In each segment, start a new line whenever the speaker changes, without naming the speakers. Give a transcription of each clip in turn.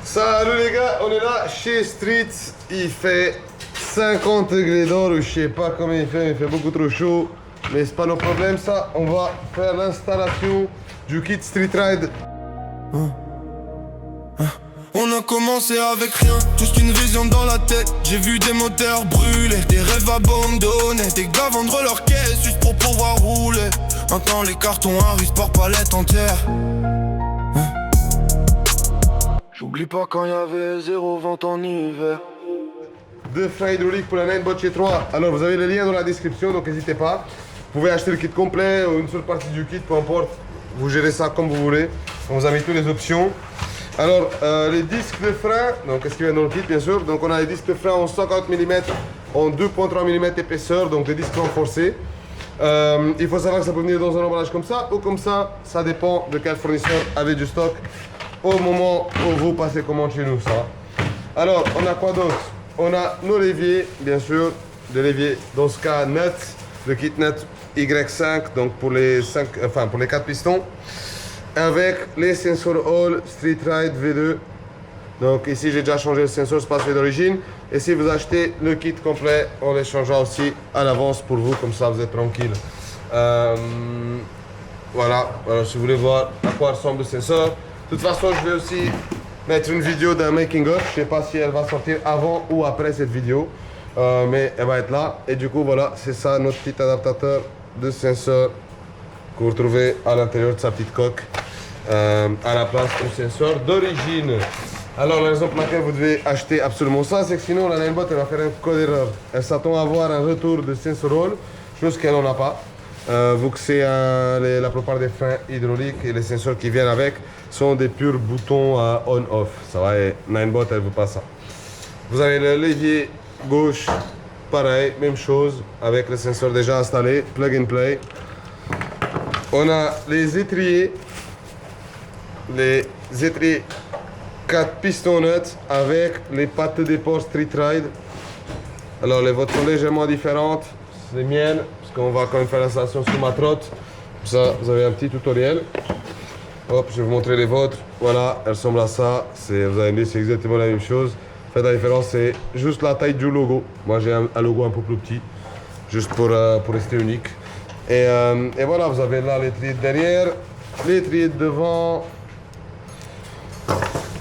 Salut les gars, on est là chez Street. Il fait 50 degrés dehors, je sais pas comment il fait beaucoup trop chaud. Mais c'est pas nos problèmes ça, on va faire l'installation du kit Street Ride.
On a commencé avec rien, juste une vision dans la tête. J'ai vu des moteurs brûler, des rêves abandonnés, des gars vendre leurs caisses juste pour pouvoir rouler. Maintenant les cartons arrivent par palette entière. J'oublie pas quand y avait 0 vente en hiver.
Deux freins hydrauliques pour la Ninebot chez 3. Alors vous avez le lien dans la description, donc n'hésitez pas. Vous pouvez acheter le kit complet ou une seule partie du kit, peu importe. Vous gérez ça comme vous voulez. On vous a mis toutes les options. Alors les disques de frein, donc qu'est-ce qui vient dans le kit bien sûr. Donc on a les disques de frein en 140 mm, en 2.3 mm épaisseur, donc des disques renforcés. Il faut savoir que ça peut venir dans un emballage comme ça ou comme ça. Ça dépend de quel fournisseur avait du stock au moment où vous passez commande chez nous. Ça. Alors on a quoi d'autre? On a nos leviers, bien sûr, des leviers, dans ce cas nut, le kit nut Y5, donc pour les 4 pistons, avec les sensors Hall Street Ride V2. Donc ici j'ai déjà changé le sensor, c'est pas celui d'origine. Et si vous achetez le kit complet, on les changera aussi à l'avance pour vous, comme ça vous êtes tranquille. Voilà, alors si vous voulez voir à quoi ressemble le sensor. De toute façon, je vais aussi mettre une vidéo d'un making of. Je sais pas si elle va sortir avant ou après cette vidéo, mais elle va être là. Et du coup, voilà, c'est ça notre petit adaptateur de sensor que vous retrouvez à l'intérieur de sa petite coque, à la place du sensor d'origine. Alors, la raison pour laquelle vous devez acheter absolument ça, c'est que sinon la Ninebot elle va faire un code erreur. Elle s'attend à avoir un retour de sensor roll, chose qu'elle n'en a pas. Vu que c'est la plupart des freins hydrauliques et les sensors qui viennent avec sont des purs boutons on-off. Ça va, et Ninebot elle veut pas ça. Vous avez le levier gauche, pareil, même chose, avec le sensor déjà installé, plug and play. On a les étriers 4 pistons nuts avec les pattes de déport Street Ride. Alors les vôtres sont légèrement différentes, c'est les miennes, parce qu'on va quand même faire l'installation sur ma trotte. Pour ça, vous avez un petit tutoriel. Hop, je vais vous montrer les vôtres. Voilà, elles ressemblent à ça. Vous allez me dire, c'est exactement la même chose. En fait, la différence, c'est juste la taille du logo. Moi, j'ai un logo un peu plus petit, juste pour rester unique. Et voilà, vous avez là l'étrier de derrière, l'étrier de devant,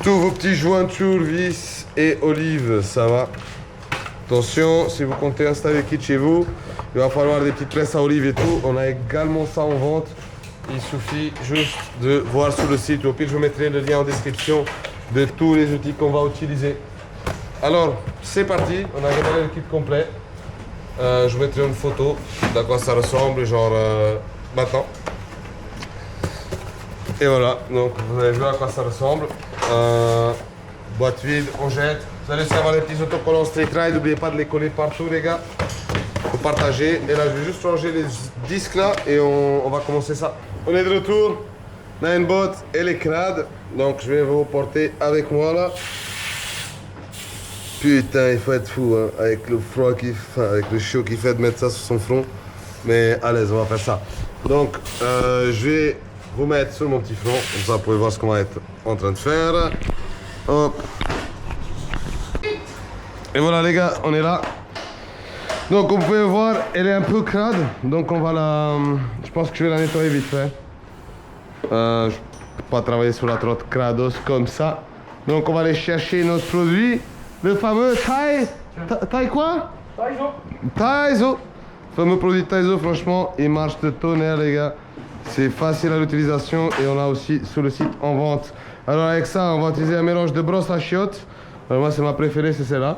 tous vos petits jointures, vis et olives, ça va. Attention, si vous comptez installer le kit chez vous, il va falloir des petites presses à olives et tout. On a également ça en vente. Il suffit juste de voir sur le site. Au pire, je vous mettrai le lien en description de tous les outils qu'on va utiliser. Alors, c'est parti. On a regardé le kit complet. Je vous mettrai une photo d'à quoi ça ressemble, genre maintenant. Et voilà, donc vous allez voir à quoi ça ressemble. Boîte vide, on jette. Vous allez aussi avoir les petits autocollants Street Ride. N'oubliez pas de les coller partout, les gars. Faut partager. Et là, je vais juste changer les disques là et on va commencer ça. On est de retour. Ninebot et les crades. Donc, je vais vous porter avec moi là. Putain, il faut être fou hein, avec le froid avec le chaud qu'il fait de mettre ça sur son front. Mais à l'aise, on va faire ça. Donc, je vais vous mettre sur mon petit front. Comme ça, vous pouvez voir ce qu'on va être en train de faire. Hop. Et voilà les gars, on est là. Donc comme vous pouvez voir, elle est un peu crade. Donc on va je pense que je vais la nettoyer vite fait. Je ne peux pas travailler sur la trotte crados comme ça. Donc on va aller chercher notre produit. Le fameux Taille quoi? Taizo. Le fameux produit Taizo, franchement, il marche de tonnerre les gars. C'est facile à l'utilisation et on l'a aussi sur le site en vente. Alors avec ça, on va utiliser un mélange de brosse à chiottes. Alors moi c'est ma préférée, c'est celle-là.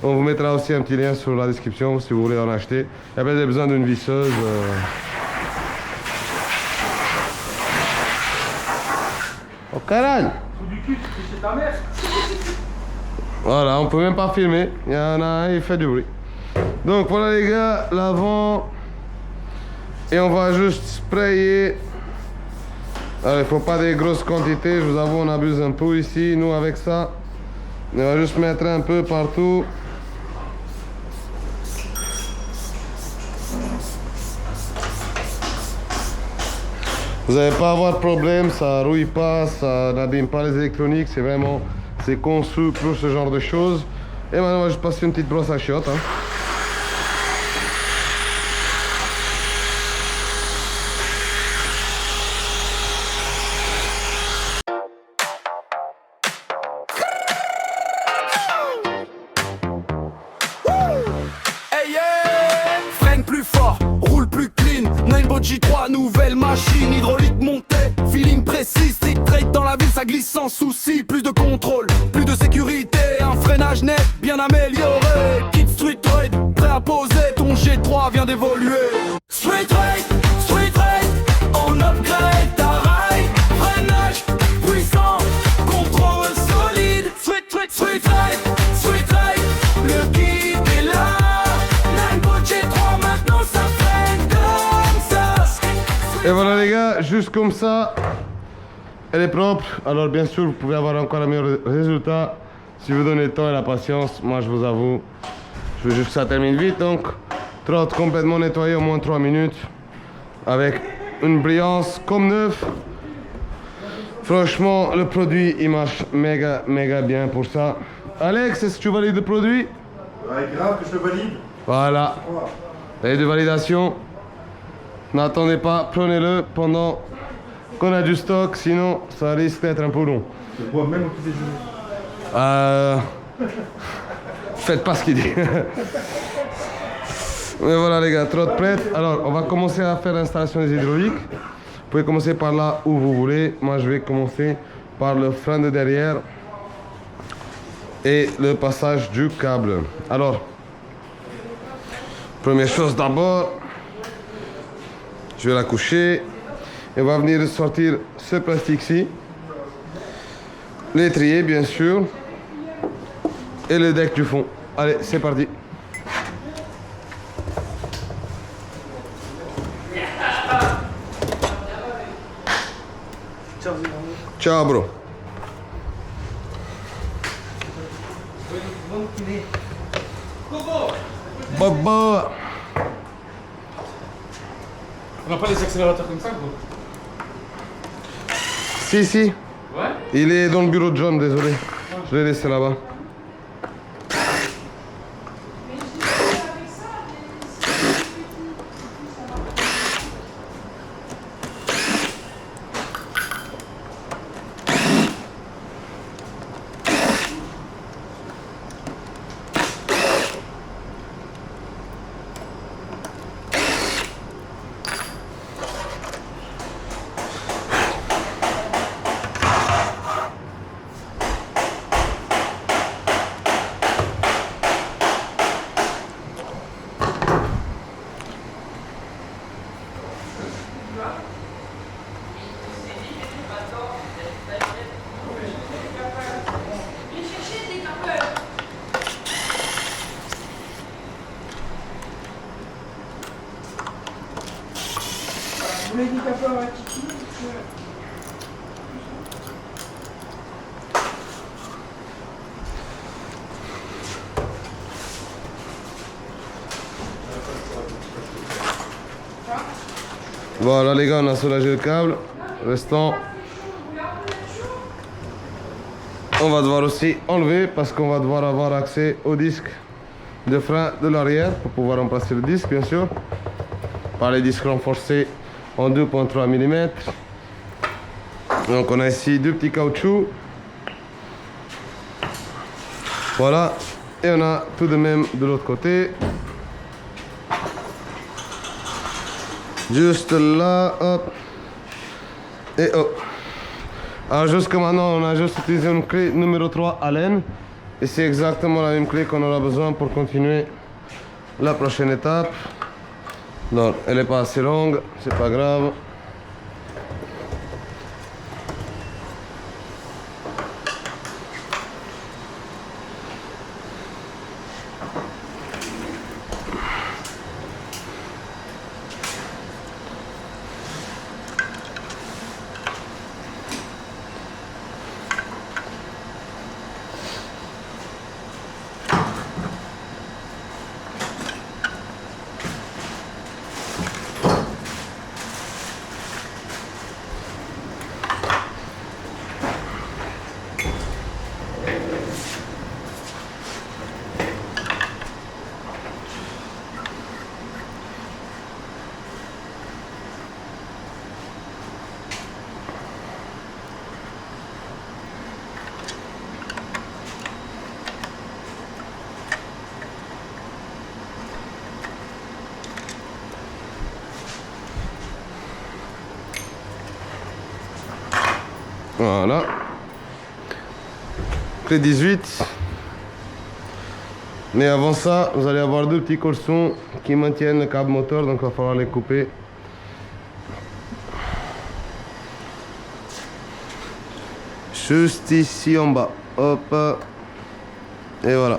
On vous mettra aussi un petit lien sur la description si vous voulez en acheter. Et après, vous avez besoin d'une visseuse. Oh, caralho! Voilà, on peut même pas filmer. Il y en a un, il fait du bruit. Donc voilà les gars, l'avant. Et on va juste sprayer. Alors il faut pas des grosses quantités, je vous avoue, on abuse un peu ici. Nous avec ça, on va juste mettre un peu partout. Vous n'allez pas avoir de problème, ça rouille pas, ça n'abîme pas les électroniques, c'est vraiment C'est conçu pour ce genre de choses. Et maintenant, on va juste passer une petite brosse à chiottes. Hein.
Hey yeah, freine plus fort, roule plus clean. Ninebot J3, nouvelle machine, hydraulique montée, feeling précis. Stick trade dans la ville, ça glisse sans souci. Plus de contrôle, plus de sécurité, un freinage net, bien amélioré. Kit Street Trade, prêt à poser, ton G3 vient d'évoluer. Street Trade, on upgrade ta rail. Freinage puissant, contrôle solide. Street Trade, le guide est là. Ninebot J3, maintenant ça freine comme ça.
Et voilà les gars, juste comme ça, elle est propre. Alors bien sûr, vous pouvez avoir encore un meilleur résultat si vous donnez le temps et la patience. Moi je vous avoue, je veux juste que ça termine vite. Donc, trotte complètement nettoyé au moins 3 minutes avec une brillance comme neuf. Franchement, le produit il marche méga bien pour ça. Alex, est-ce que tu valides le produit?
Ouais, grave que je le valide.
Voilà. Et de validation. N'attendez pas, prenez-le pendant qu'on a du stock, sinon ça risque d'être un peu long.
Je le bois même au petit déjeuner.
Faites pas ce qu'il dit. Mais voilà les gars, trotte prête. Alors on va commencer à faire l'installation des hydrauliques. Vous pouvez commencer par là où vous voulez. Moi je vais commencer par le frein de derrière et le passage du câble. Alors, première chose d'abord, je vais la coucher et on va venir sortir ce plastique-ci, l'étrier bien sûr et le deck du fond. Allez, c'est parti. Ciao bro. Bobo.
On n'a pas les accélérateurs comme ça, gros?
Si.
Ouais?
Il est dans le bureau de John, désolé. Je l'ai laissé là-bas. Voilà les gars, on a soulagé le câble. Restant, on va devoir aussi enlever parce qu'on va devoir avoir accès au disque de frein de l'arrière pour pouvoir remplacer le disque bien sûr par les disques renforcés en 2.3 mm. Donc on a ici deux petits caoutchoucs. Voilà, et on a tout de même de l'autre côté. Juste là, hop, et hop. Alors jusqu'à maintenant, on a juste utilisé une clé numéro 3 Allen. Et c'est exactement la même clé qu'on aura besoin pour continuer la prochaine étape. Non, elle n'est pas assez longue, c'est pas grave. Voilà. Clé 18. Mais avant ça, vous allez avoir deux petits colsons qui maintiennent le câble moteur, donc il va falloir les couper. Juste ici en bas. Hop. Et voilà.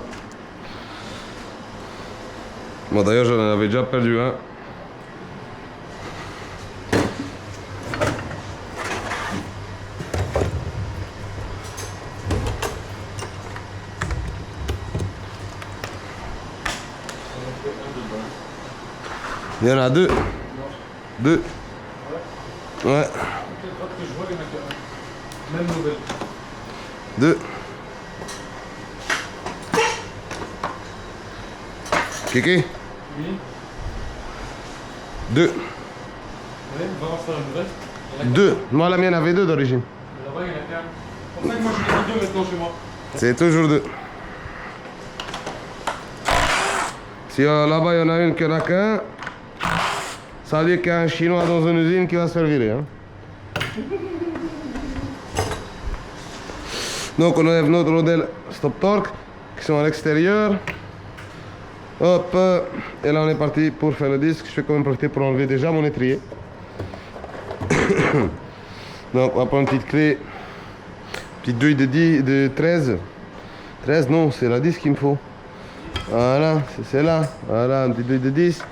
Bon, d'ailleurs, j'en avais déjà perdu un. Il y en a deux. Deux. Ouais.
Même nouvelle.
Deux. Kiki?
Oui.
Deux.
Oui, on va voir ça la nouvelle. Il y en a
Deux. Moi, la mienne avait deux d'origine.
Là-bas, il y en a qu'un. C'est pour ça que moi, je les ai deux maintenant chez moi.
C'est toujours deux. Si là-bas, il y en a une qui en a qu'un, ça veut dire qu'il y a un Chinois dans une usine qui va se faire virer. Hein. Donc, on enlève notre modèle Stop Torque qui sont à l'extérieur. Hop, et là on est parti pour faire le disque. Je vais quand même profiter pour enlever déjà mon étrier. Donc on va prendre une petite clé, petite douille de 13. 13 non, c'est la 10 qu'il me faut. Voilà, c'est celle-là. Voilà, une petite douille de 10.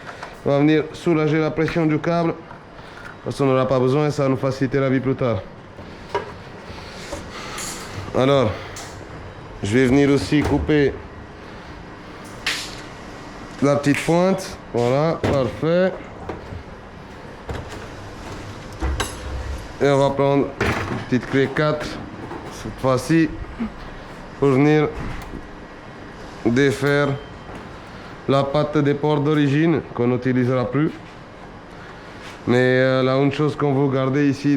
On va venir soulager la pression du câble. Parce qu'on n'aura pas besoin, ça va nous faciliter la vie plus tard. Alors, je vais venir aussi couper la petite pointe, voilà, parfait. Et on va prendre une petite clé 4, cette fois-ci, pour venir défaire la patte des ports d'origine qu'on n'utilisera plus. Mais là, une chose qu'on veut garder ici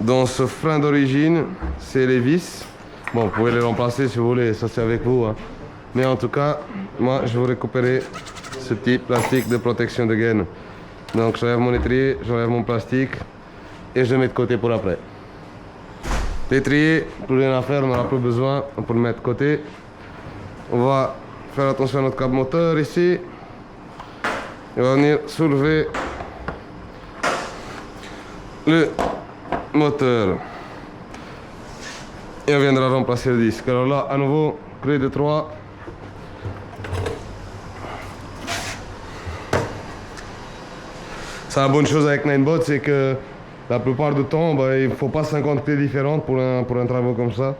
dans ce frein d'origine, c'est les vis. Bon, vous pouvez les remplacer si vous voulez, ça c'est avec vous. Hein. Mais en tout cas, moi je vais récupérer ce petit plastique de protection de gaine. Donc j'enlève mon étrier, j'enlève mon plastique et je le mets de côté pour après. L'étrier, plus rien à faire, on n'aura plus besoin, on peut le mettre de côté. On va faire attention à notre câble moteur ici. Et on va venir soulever le moteur. Et on viendra remplacer le disque. Alors là, à nouveau, clé de 3. C'est la bonne chose avec Ninebot, c'est que la plupart du temps, il ne faut pas 50 clés différentes pour un travail comme ça.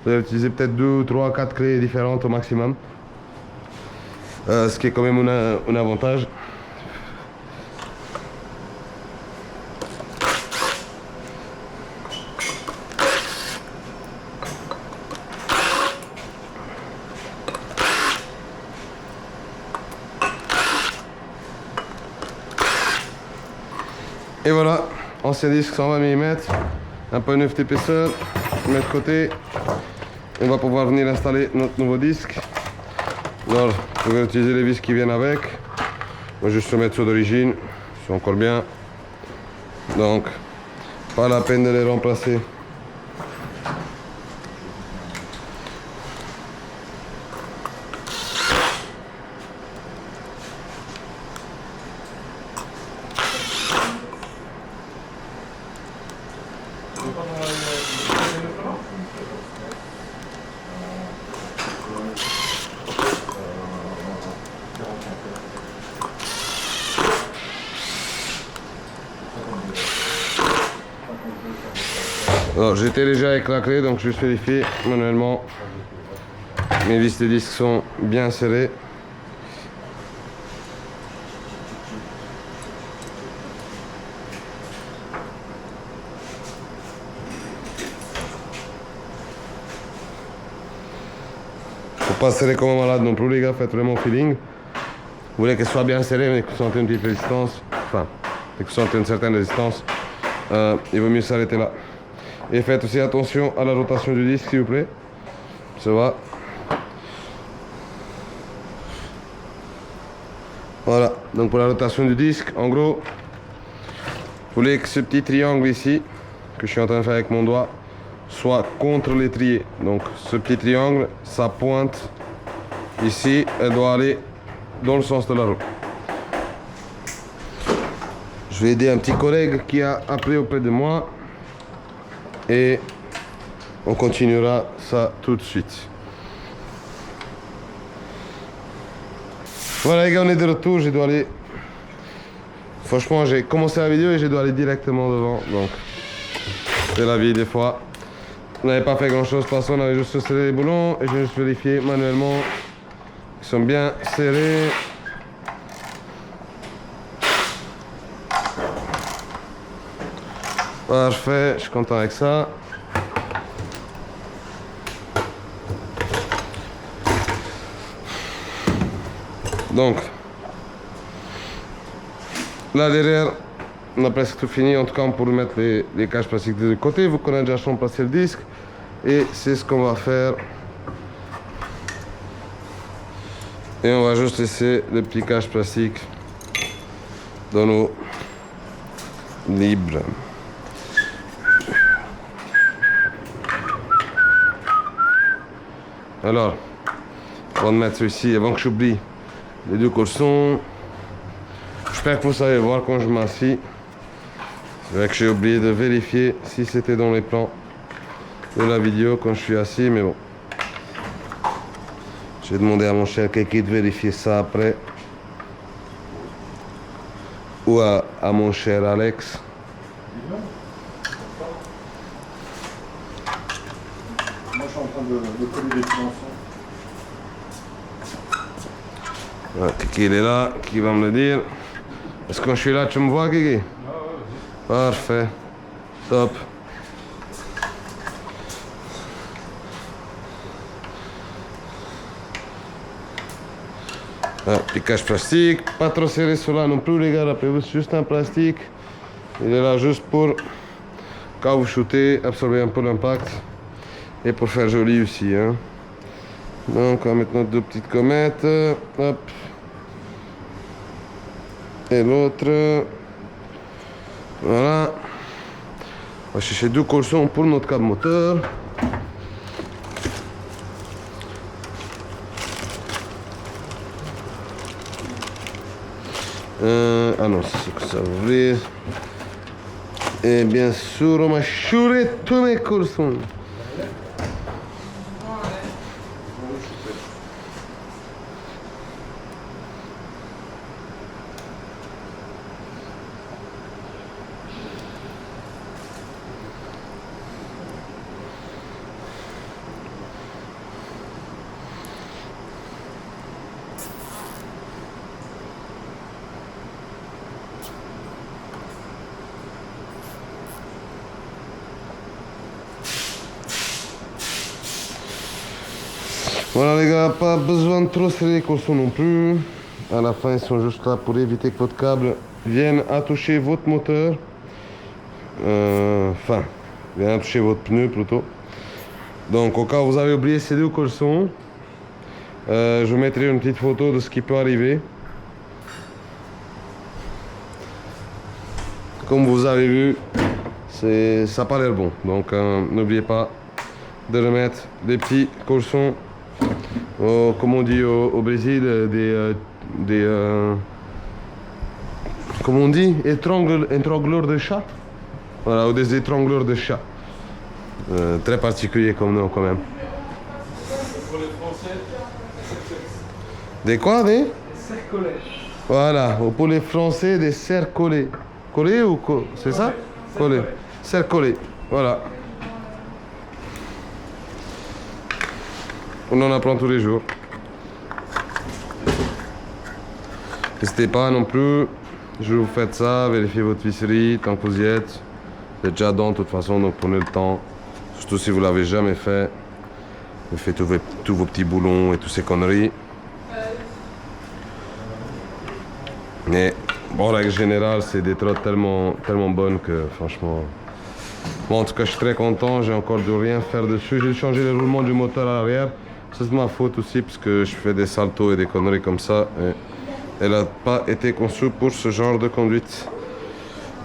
Vous allez utiliser peut-être 2, 3, 4 clés différentes au maximum. Ce qui est quand même un avantage. Et voilà, ancien disque 120 mm, un peu 9 d'épaisseur, je mets de côté. On va pouvoir venir installer notre nouveau disque. Alors, vous pouvez utiliser les vis qui viennent avec. On va juste se mettre ceux d'origine, ils sont encore bien. Donc, pas la peine de les remplacer. Alors j'étais déjà avec la clé, donc je vérifie manuellement. Mes vis de disque sont bien serrées. Faut pas serrer comme un malade non plus les gars, faites vraiment feeling. Vous voulez qu'elle soit bien serrée mais que vous sentez une petite résistance, enfin, que vous sentez une certaine résistance, il vaut mieux s'arrêter là. Et faites aussi attention à la rotation du disque s'il vous plaît. Ça va. Voilà, donc pour la rotation du disque, en gros, Vous voulez que ce petit triangle ici, que je suis en train de faire avec mon doigt, soit contre l'étrier. Donc ce petit triangle, sa pointe ici, elle doit aller dans le sens de la roue. Je vais aider un petit collègue qui a appelé auprès de moi et on continuera ça tout de suite. Voilà les gars, on est de retour, je dois aller... Franchement, j'ai commencé la vidéo et je dois aller directement devant, donc c'est la vie des fois. On n'avait pas fait grand chose, parce qu'on avait juste serré les boulons et j'ai juste vérifié manuellement. Ils sont bien serrés. Parfait, je suis content avec ça. Donc, là derrière, on a presque tout fini. En tout cas, on pourrait mettre les cages plastiques de côté. Vous connaissez déjà remplacé le disque. Et c'est ce qu'on va faire. Et on va juste laisser le petit cache plastique dans l'eau libre. Alors, on va mettre celui-ci avant que j'oublie les deux caleçons. J'espère que vous savez voir quand je m'assis. C'est vrai que j'ai oublié de vérifier si c'était dans les plans de la vidéo quand je suis assis, mais bon. J'ai demandé à mon cher Kiki de vérifier ça après. Ou à mon cher Alex.
Moi, je suis en train de coller des pieds ensemble.
Ouais, Kiki il est là, qui va me le dire. Est-ce que quand je suis là, tu me vois, Kiki? Parfait. Top. Petit cache plastique, pas trop serré sur là non plus les gars, rappelez-vous c'est juste un plastique. Il est là juste pour, quand vous shootez, absorber un peu l'impact et pour faire joli aussi. Hein. Donc on va mettre nos deux petites comètes, hop. Et l'autre, voilà. On va chercher deux caleçons pour notre câble moteur. Ah non, c'est ce que ça veut ouvrir. Et bien sûr, on m'a chouré tous mes caleçons. Voilà les gars, pas besoin de trop serrer les caleçons non plus. À la fin, ils sont juste là pour éviter que votre câble vienne à toucher votre moteur. Enfin, vienne à toucher votre pneu plutôt. Donc au cas où vous avez oublié ces deux caleçons, je vous mettrai une petite photo de ce qui peut arriver. Comme vous avez vu, ça n'a pas l'air bon. Donc n'oubliez pas de remettre des petits caleçons. Comme on dit au Brésil, comment on dit, étrangleurs de chat. Voilà, ou des étrangleurs de chat. Très particulier comme nom quand même.
Pour les Français,
Des quoi, des
cercolets.
Voilà, ou pour les Français, des serres collées. Collées ou c'est ça? Collées. Serres collées, voilà. On en apprend tous les jours. N'hésitez pas non plus, je vous faites ça, vérifiez votre visserie tant que vous y êtes. Vous êtes déjà dedans de toute façon, donc prenez le temps. Surtout si vous ne l'avez jamais fait. Vous faites tous vos petits boulons et toutes ces conneries. Mais bon, la règle générale, c'est des trottes tellement bonnes que franchement... Bon, en tout cas, je suis très content, j'ai encore dû rien faire dessus. J'ai changé le roulement du moteur à l'arrière. C'est de ma faute aussi, parce que je fais des saltos et des conneries comme ça. Et elle n'a pas été conçue pour ce genre de conduite.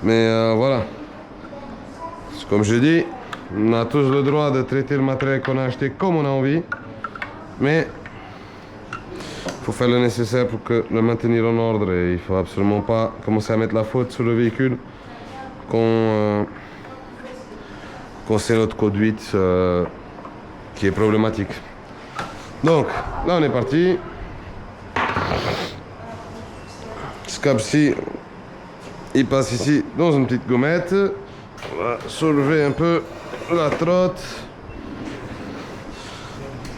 Mais voilà. Comme je dis, on a tous le droit de traiter le matériel qu'on a acheté comme on a envie. Mais il faut faire le nécessaire pour le maintenir en ordre. Et il ne faut absolument pas commencer à mettre la faute sur le véhicule quand c'est notre conduite qui est problématique. Donc là on est parti. Ce câble-ci, il passe ici dans une petite gommette. On va soulever un peu la trotte.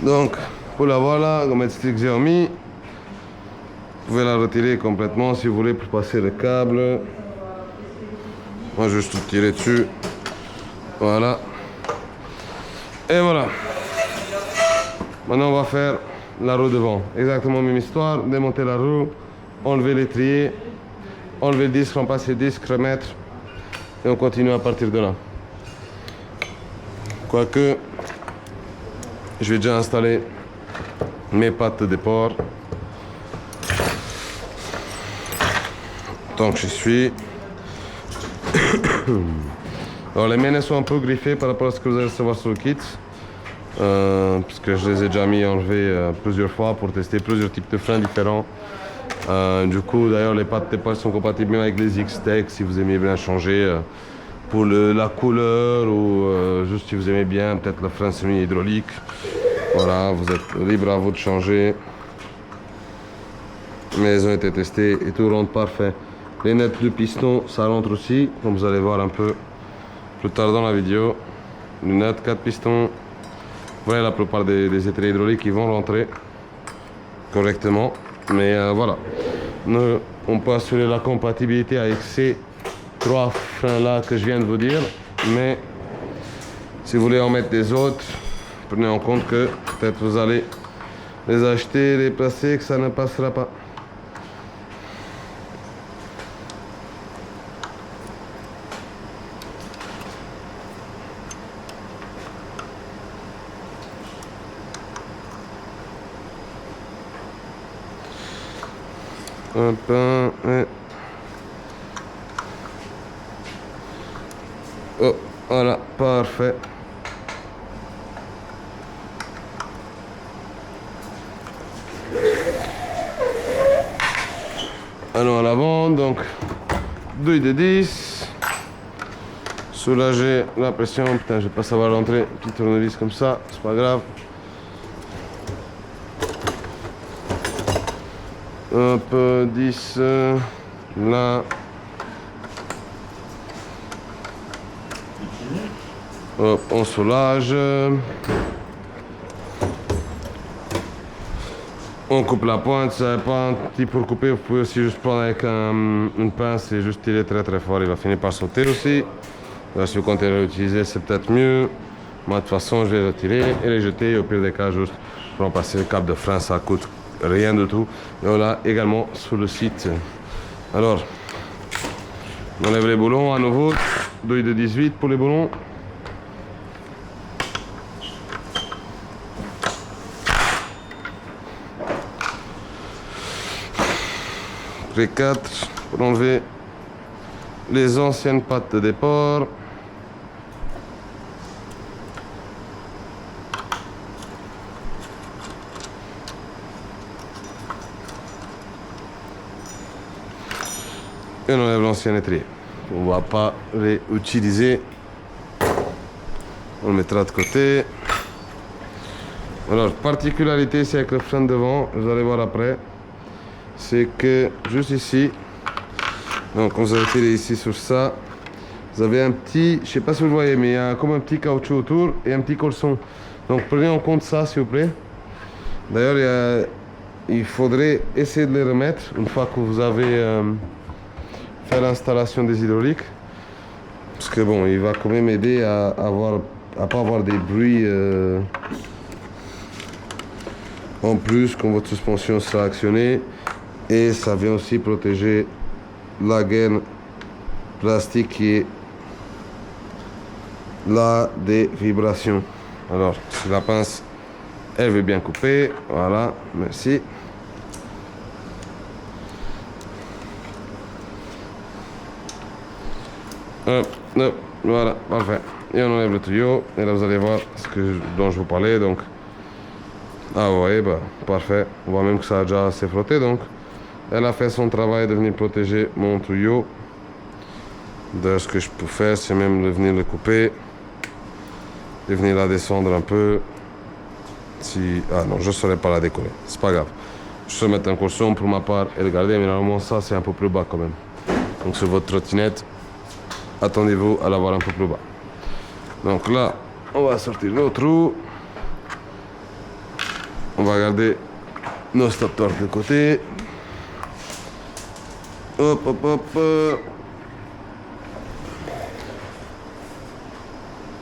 Donc pour la voilà, gommette stick Xiaomi. Vous pouvez la retirer complètement si vous voulez pour passer le câble. Moi juste tout tirer dessus. Voilà. Et voilà. Maintenant on va faire la roue devant. Exactement même histoire. Démonter la roue, enlever l'étrier, enlever le disque, remplacer le disque, remettre. Et on continue à partir de là. Quoique, je vais déjà installer mes pattes de départ. Tant que je suis. Alors les miennes sont un peu griffées par rapport à ce que vous allez recevoir sur le kit. Puisque je les ai déjà mis enlevés plusieurs fois pour tester plusieurs types de freins différents. Du coup d'ailleurs les pattes de départ sont compatibles même avec les X-Tech si vous aimez bien changer pour la couleur ou juste si vous aimez bien peut-être le frein semi-hydraulique. Voilà, vous êtes libre à vous de changer. Mais elles ont été testées et tout rentre parfait. Les nettes de piston ça rentre aussi, comme vous allez voir un peu plus tard dans la vidéo. Lunettes 4 pistons. Voilà, la plupart des étriers hydrauliques qui vont rentrer correctement. Mais voilà, on peut assurer la compatibilité avec ces 3 freins là que je viens de vous dire. Mais si vous voulez en mettre des autres, prenez en compte que peut-être vous allez les acheter, les placer et que ça ne passera pas. Hop, et... Oh, voilà, parfait. Allons à l'avant, donc douille de 10. Soulager la pression. Putain, je vais pas savoir rentrer. Petit tournevis comme ça, c'est pas grave. Hop, 10 là. Hop, on soulage. On coupe la pointe, ça n'est pas un petit pour couper, vous pouvez aussi juste prendre avec une pince et juste tirer très très fort, il va finir par sauter aussi. Là, si vous comptez le réutiliser, c'est peut-être mieux. Moi de toute façon, je vais le retirer et les jeter, et au pire des cas, juste remplacer le câble de frein, ça coûte rien du tout. Et on l'a également sur le site. Alors, on enlève les boulons à nouveau, douille de 18 pour les boulons. Les 4 pour enlever les anciennes pattes de départ. Et on enlève l'ancien étrier. On ne va pas les utiliser. On le mettra de côté. Alors, particularité ici avec le frein devant, vous allez voir après, c'est que juste ici, donc on va tirer ici sur ça, vous avez un petit, je sais pas si vous le voyez, mais il y a comme un petit caoutchouc autour et un petit colson. Donc prenez en compte ça s'il vous plaît. D'ailleurs, il faudrait essayer de les remettre une fois que vous avez fait l'installation des hydrauliques. Parce que bon, il va quand même aider à pas avoir des bruits en plus quand votre suspension sera actionnée. Et ça vient aussi protéger la gaine plastique qui est là des vibrations. Alors, si la pince, elle veut bien couper, voilà, merci. Hop, hop, voilà, parfait. Et on enlève le tuyau. Et là, vous allez voir dont je vous parlais. Donc, ah, vous voyez, bah, parfait. On voit même que ça a déjà assez frotté. Donc, elle a fait son travail de venir protéger mon tuyau. De ce que je peux faire, c'est même de venir le couper. De venir la descendre un peu. Si... Ah non, je ne saurais pas la décoller. C'est pas grave. Je vais mettre un courson pour ma part et le garder. Mais normalement, ça, c'est un peu plus bas quand même. Donc, sur votre trottinette, attendez-vous à l'avoir un peu plus bas. Donc là, on va sortir l'autre roue. On va garder nos stop torques de côté. Hop, hop, hop.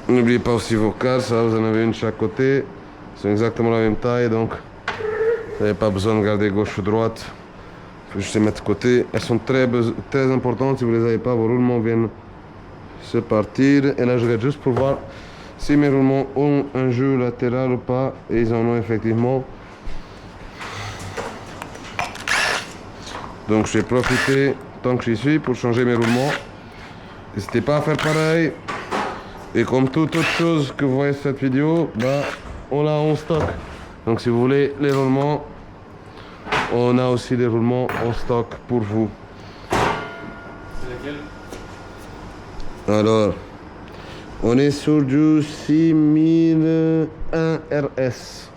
N'oubliez pas aussi vos cales, ça, vous en avez une de chaque côté. Ils sont exactement la même taille, donc vous n'avez pas besoin de garder gauche ou droite. Il faut juste les mettre de côté. Elles sont très importantes. Si vous ne les avez pas, vos roulements viennent se partir. Et là, je regarde juste pour voir si mes roulements ont un jeu latéral ou pas. Et ils en ont effectivement. Donc, je vais profiter tant que j'y suis pour changer mes roulements. N'hésitez pas à faire pareil. Et comme toute autre chose que vous voyez sur cette vidéo, bah, on l'a en stock. Donc si vous voulez les roulements, on a aussi des roulements en stock pour vous.
C'est laquelle?
Alors, on est sur du 6001 RS.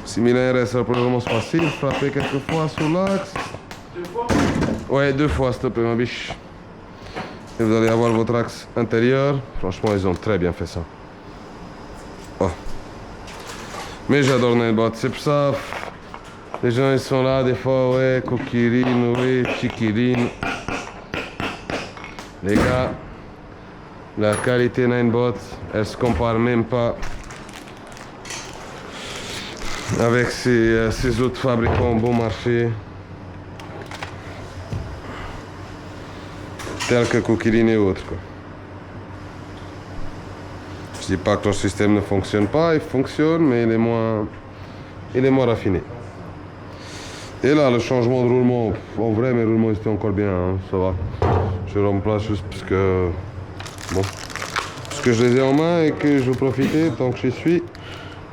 6001 RS, alors pour le moment c'est facile. Frappez quelques fois sur l'axe.
2 fois?
Ouais, 2 fois s'il te plaît ma biche. Et vous allez avoir votre axe intérieur. Franchement, ils ont très bien fait ça. Oh. Mais j'adore Ninebot. C'est pour ça, les gens ils sont là des fois, ouais, coquirine, ouais, chiquirine. Les gars, la qualité Ninebot, elle se compare même pas avec ces autres fabricants bon marché. Tels que Coqueline et autres, quoi. Je dis pas que leur système ne fonctionne pas, il fonctionne, mais il est moins raffiné. Et là, le changement de roulement, en vrai, mes roulements étaient encore bien, hein, ça va. Je remplace juste parce que, bon, parce que je les ai en main et que je veux profiter tant que j'y suis. De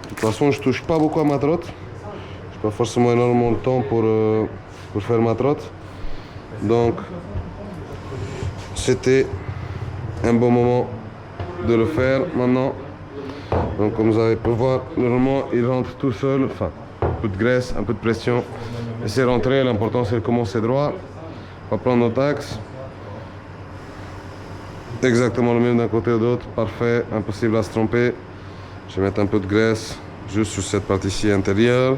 toute façon, je touche pas beaucoup à ma trotte. J'ai pas forcément énormément de temps pour faire ma trotte. Donc, c'était un bon moment de le faire maintenant. Donc comme vous avez pu voir, le roulement il rentre tout seul, enfin un peu de graisse, un peu de pression. Et c'est rentré, l'important c'est de commencer droit. On va prendre notre axe. Exactement le même d'un côté ou de l'autre, parfait, impossible à se tromper. Je vais mettre un peu de graisse juste sur cette partie-ci intérieure.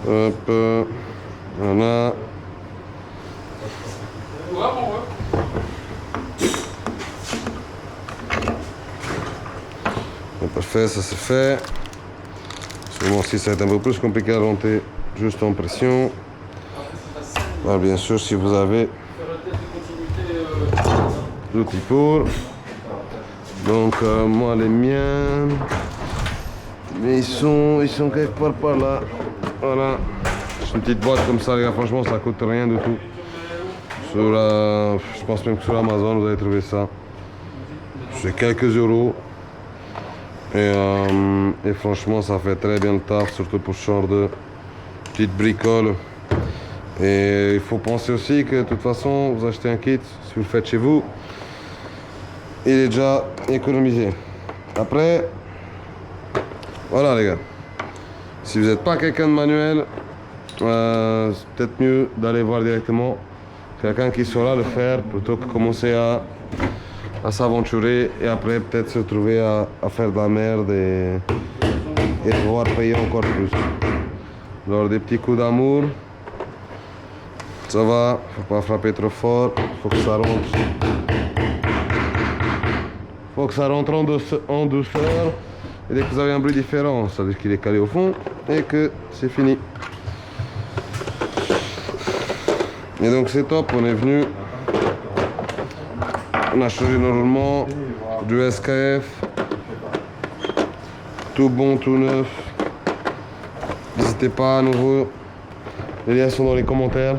Hop, voilà. Parfait, ça c'est fait. Seulement si ça va être un peu plus compliqué à rentrer juste en pression. Alors, bien sûr, si vous avez l'outil pour. Donc moi les miens, mais ils sont quelque part par là. Voilà. C'est une petite boîte comme ça les gars, franchement ça coûte rien du tout. Je pense même que sur Amazon vous allez trouver ça. C'est quelques euros. Et franchement ça fait très bien le taf, surtout pour ce genre de petite bricole. Et il faut penser aussi que de toute façon vous achetez un kit, si vous le faites chez vous, il est déjà économisé. Après, voilà les gars, si vous n'êtes pas quelqu'un de manuel, c'est peut-être mieux d'aller voir directement quelqu'un qui saura le faire plutôt que commencer à s'aventurer et après peut-être se retrouver à faire de la merde et devoir payer encore plus. Alors des petits coups d'amour, ça va, faut pas frapper trop fort, faut que ça rentre. Faut que ça rentre en douceur. Et dès que vous avez un bruit différent, ça veut dire qu'il est calé au fond et que c'est fini. Et donc c'est top, on est venu. On a changé nos roulements, du SKF, tout bon, tout neuf. N'hésitez pas à nouveau, les liens sont dans les commentaires.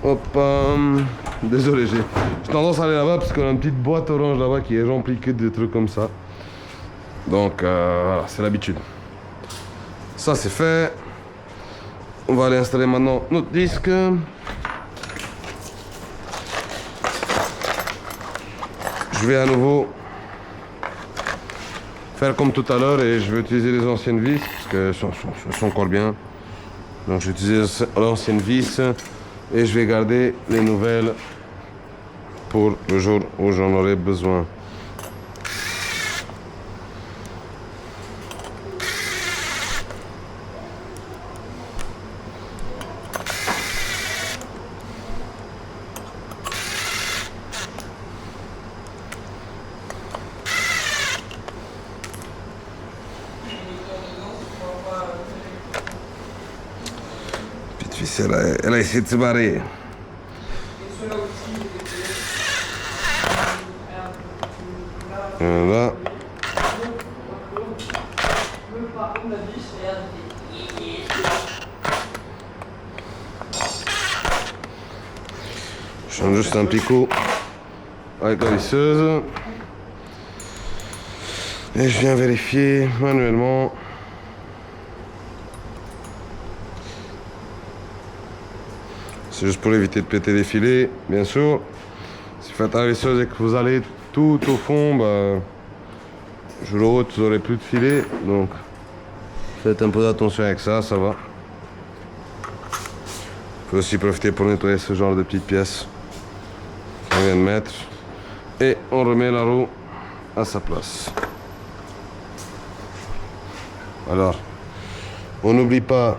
Hop, désolé, j'ai tendance à aller là-bas parce qu'on a une petite boîte orange là-bas qui est remplie que de trucs comme ça. Donc voilà, c'est l'habitude. Ça c'est fait. On va aller installer maintenant notre disque. Je vais à nouveau faire comme tout à l'heure et je vais utiliser les anciennes vis parce qu'elles sont encore bien. Donc je vais utiliser l'ancienne vis et je vais garder les nouvelles pour le jour où j'en aurai besoin. Elle a essayé de se barrer. Voilà. Je change juste un petit coup avec la visseuse. Et je viens vérifier manuellement. C'est juste pour éviter de péter des filets, bien sûr. Si vous faites la visseuse et que vous allez tout au fond, bah, jour au route, vous n'aurez plus de filets. Donc, faites un peu d'attention avec ça, ça va. Vous pouvez aussi profiter pour nettoyer ce genre de petites pièces qu'on vient de mettre. Et on remet la roue à sa place. Alors, on n'oublie pas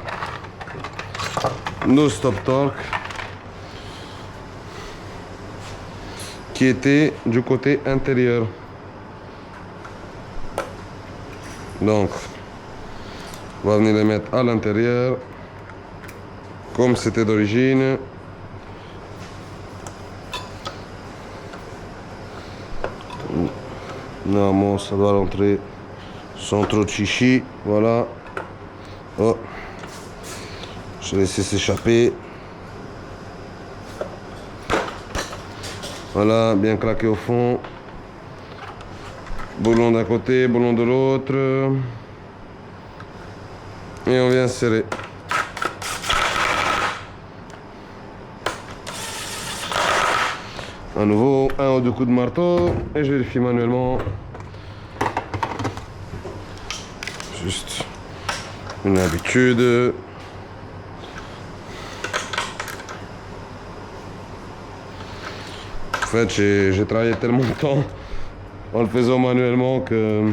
nos stop torque qui était du côté intérieur. Donc, on va venir les mettre à l'intérieur comme c'était d'origine. Normalement, ça doit rentrer sans trop de chichi. Voilà. Oh. Je vais laisser s'échapper. Voilà, bien claqué au fond. Boulon d'un côté, boulon de l'autre. Et on vient serrer. À nouveau, un ou deux coups de marteau. Et je vérifie manuellement. Juste une habitude. En fait, j'ai travaillé tellement de temps en le faisant manuellement que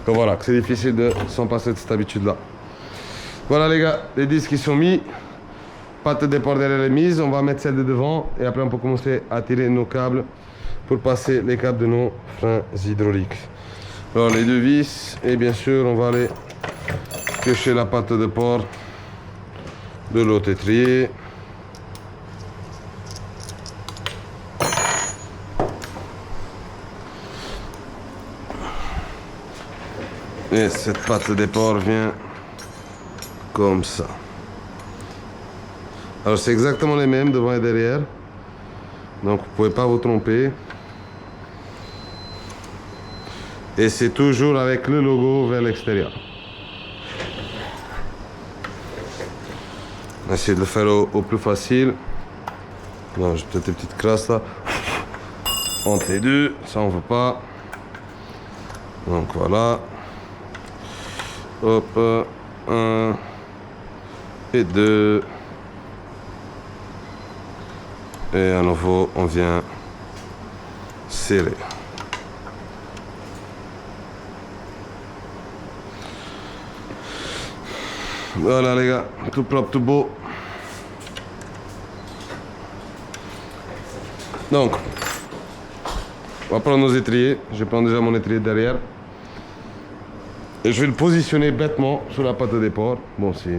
voilà, que c'est difficile de s'en passer de cette habitude-là. Voilà les gars, les disques ils sont mis. Patte de départ derrière les mises, on va mettre celle de devant et après on peut commencer à tirer nos câbles pour passer les câbles de nos freins hydrauliques. Alors les deux vis et bien sûr on va aller piocher la patte de port de l'autre étrier. Et cette patte de port vient comme ça. Alors c'est exactement les mêmes devant et derrière. Donc vous ne pouvez pas vous tromper. Et c'est toujours avec le logo vers l'extérieur. On va essayer de le faire au plus facile. Non, j'ai peut-être des petites crasses là. Entre les deux, ça on ne veut pas. Donc voilà. Hop, 1 et 2. Et à nouveau, on vient serrer. Voilà les gars, tout propre, tout beau. Donc, on va prendre nos étriers. Je prends déjà mon étrier derrière. Et je vais le positionner bêtement sur la patte de départ. Bon, si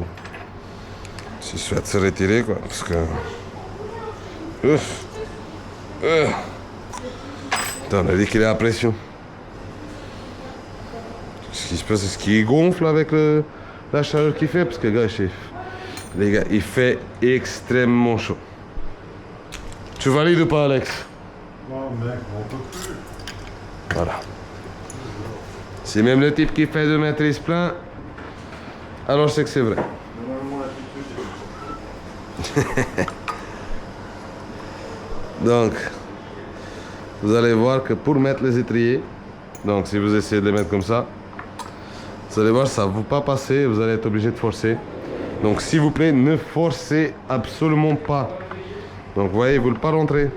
je souhaite se retirer, quoi, parce que... Attends, on a dit qu'il est à pression. Ce qui se passe, c'est ce qui gonfle avec la chaleur qu'il fait, parce que, gars, Les gars, il fait extrêmement chaud. Tu valides ou pas, Alex?
Non, mec, on peut plus.
Voilà. Si même le type qui fait 2 mètres il se plaint, alors c'est que c'est vrai.
Normalement, l'attitude.
Donc, vous allez voir que pour mettre les étriers, donc si vous essayez de les mettre comme ça, vous allez voir ça ne va pas passer, vous allez être obligé de forcer. Donc s'il vous plaît, ne forcez absolument pas. Donc vous voyez, vous ne le pas rentrer.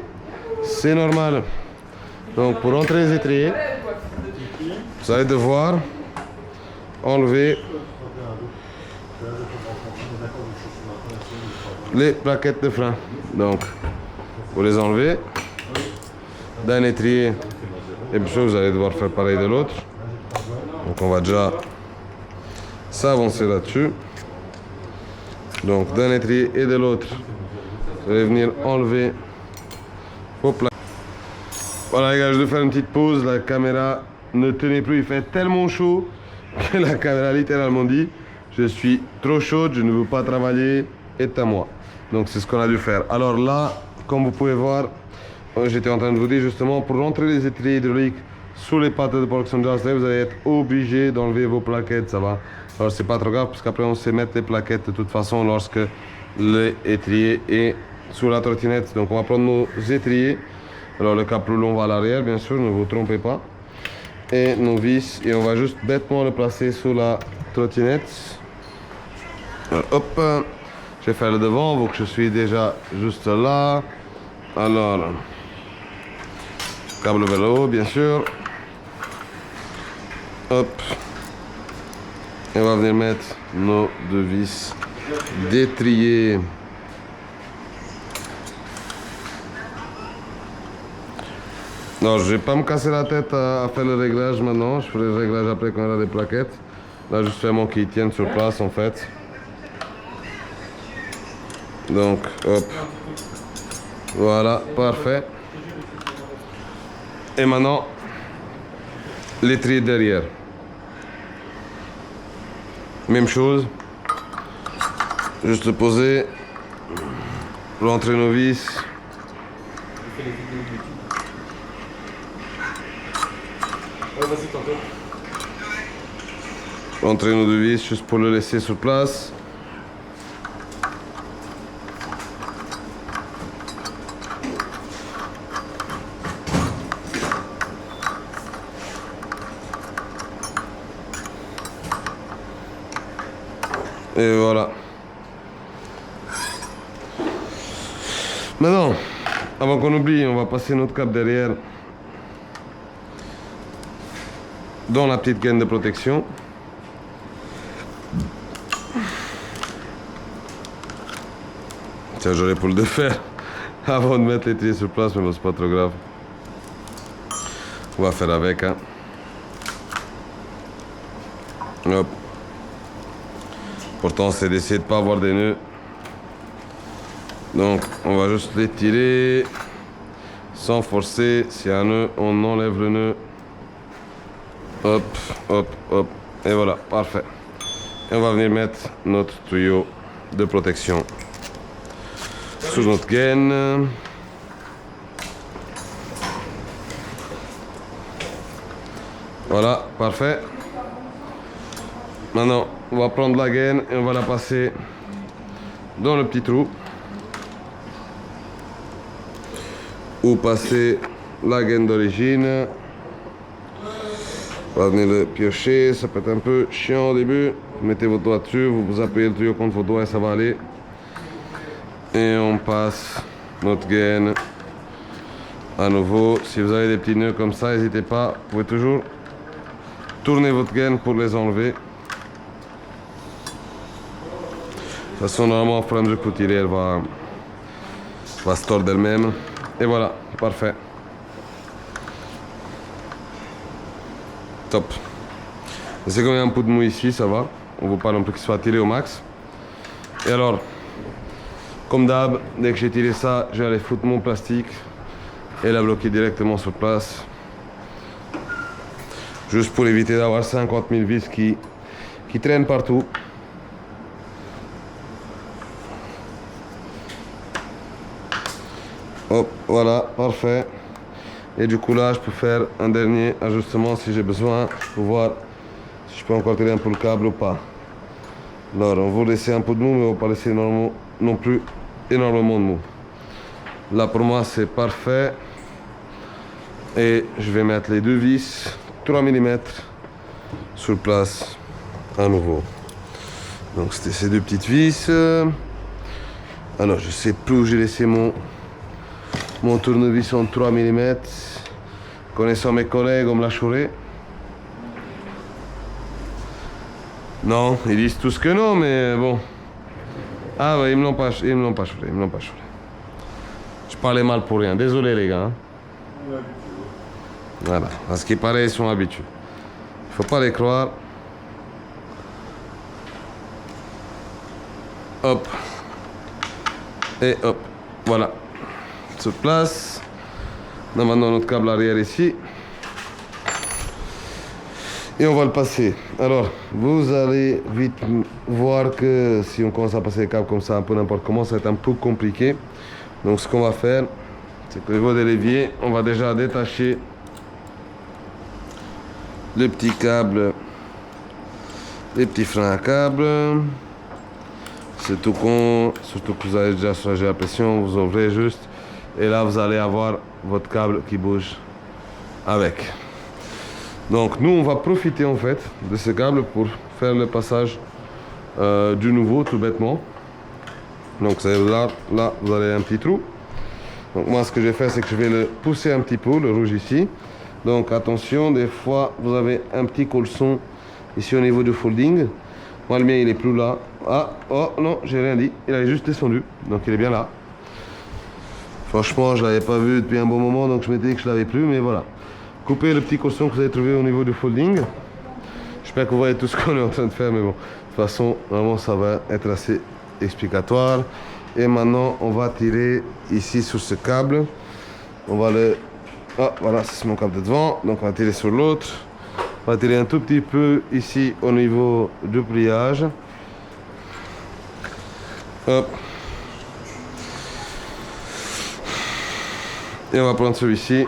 C'est normal. Donc pour rentrer les étriers, vous allez devoir enlever les plaquettes de frein. Donc vous les enlevez d'un étrier et puis vous allez devoir faire pareil de l'autre. Donc on va déjà s'avancer là-dessus. Donc d'un étrier et de l'autre, vous allez venir enlever vos plaquettes. Voilà les gars, je vais faire une petite pause. La caméra ne tenait plus, il fait tellement chaud que la caméra littéralement dit je suis trop chaude, je ne veux pas travailler, éteins-moi. Donc c'est ce qu'on a dû faire. Alors là, comme vous pouvez voir, j'étais en train de vous dire justement, pour rentrer les étriers hydrauliques sous les pattes de production de Josley, vous allez être obligé d'enlever vos plaquettes, ça va. Alors c'est pas trop grave parce qu'après on sait mettre les plaquettes de toute façon lorsque l'étrier est sous la trottinette. Donc on va prendre nos étriers. Alors le cap long va à l'arrière, bien sûr, ne vous trompez pas. Et nos vis, et on va juste bêtement le placer sous la trottinette. Alors, hop, je vais faire le devant, donc je suis déjà juste là. Alors, câble vers le haut, bien sûr. Hop. Et on va venir mettre nos 2 vis d'étrier. Non, je vais pas me casser la tête à faire le réglage maintenant. Je ferai le réglage après quand il y aura des plaquettes. Là, juste vraiment qu'ils tiennent sur place en fait. Donc, hop. Voilà, parfait. Et maintenant, l'étrier derrière. Même chose. Juste le poser. Rentrer nos vis. Rentrer nos 2 vis juste pour le laisser sur place. Et voilà. Maintenant, avant qu'on oublie, on va passer notre cap derrière dans la petite gaine de protection. Tiens, j'aurais pu le faire avant de mettre l'étrier sur place, mais bon, c'est pas trop grave. On va faire avec, hein. Hop. L'important c'est d'essayer de ne pas avoir des nœuds. Donc on va juste les tirer sans forcer. S'il y a un nœud, on enlève le nœud. Hop, hop, hop. Et voilà, parfait. Et on va venir mettre notre tuyau de protection sur notre gaine. Voilà, parfait. Maintenant, on va prendre la gaine et on va la passer dans le petit trou. Ou passer la gaine d'origine. On va venir le piocher, ça peut être un peu chiant au début. Vous mettez votre doigt dessus, vous appuyez le tuyau contre vos doigts et ça va aller. Et on passe notre gaine à nouveau. Si vous avez des petits nœuds comme ça, n'hésitez pas, vous pouvez toujours tourner votre gaine pour les enlever. De toute façon, normalement, au fur et à mesure que vous tirez, elle va se tordre d'elle-même. Et voilà, parfait. Top. C'est comme il y a un peu de mou ici, ça va. On ne veut pas non plus qu'il soit tiré au max. Et alors, comme d'hab, dès que j'ai tiré ça, je vais aller foutre mon plastique et la bloquer directement sur place. Juste pour éviter d'avoir 50 000 vis qui traînent partout. Hop, voilà, parfait. Et du coup là, je peux faire un dernier ajustement si j'ai besoin pour voir si je peux encore tirer un peu le câble ou pas. Alors, on va laisser un peu de mou, mais on va pas laisser non plus énormément de mou. Là, pour moi, c'est parfait. Et je vais mettre les deux vis 3 mm sur place à nouveau. Donc, c'était ces deux petites vis. Alors, je sais plus où j'ai laissé mon tournevis en 3 mm. Connaissant mes collègues, on me l'a chouré. Non, ils disent tous que non, mais bon. Ah ouais, ils me l'ont pas chouré, Je parlais mal pour rien, désolé les gars. Voilà, à ce qui paraît, ils sont habitués. Il faut pas les croire. Hop. Et hop, voilà. Se place. On a maintenant notre câble arrière ici. Et on va le passer. Alors, vous allez vite voir que si on commence à passer les câbles comme ça, un peu n'importe comment, ça va être un peu compliqué. Donc ce qu'on va faire, c'est qu'au niveau des leviers, on va déjà détacher le petit câble, les petits freins à câble. C'est tout con, surtout que vous avez déjà changé la pression, vous ouvrez juste. Et là, vous allez avoir votre câble qui bouge avec. Donc nous on va profiter en fait de ce câble pour faire le passage du nouveau tout bêtement. Donc là vous avez un petit trou. Donc moi ce que je vais faire c'est que je vais le pousser un petit peu, le rouge ici. Donc attention, des fois vous avez un petit colson ici au niveau du folding. Moi le mien il est plus là. Ah oh non, j'ai rien dit, il est juste descendu. Donc il est bien là. Franchement je l'avais pas vu depuis un bon moment donc je m'étais dit que je l'avais plus, mais voilà. Coupez le petit colson que vous avez trouvé au niveau du folding. J'espère que vous voyez tout ce qu'on est en train de faire, mais bon, de toute façon, vraiment, ça va être assez explicatoire. Et maintenant, on va tirer ici sur ce câble. On va le... Ah, voilà, c'est mon câble de devant. Donc, on va tirer sur l'autre. On va tirer un tout petit peu ici au niveau du pliage. Hop. Et on va prendre celui-ci.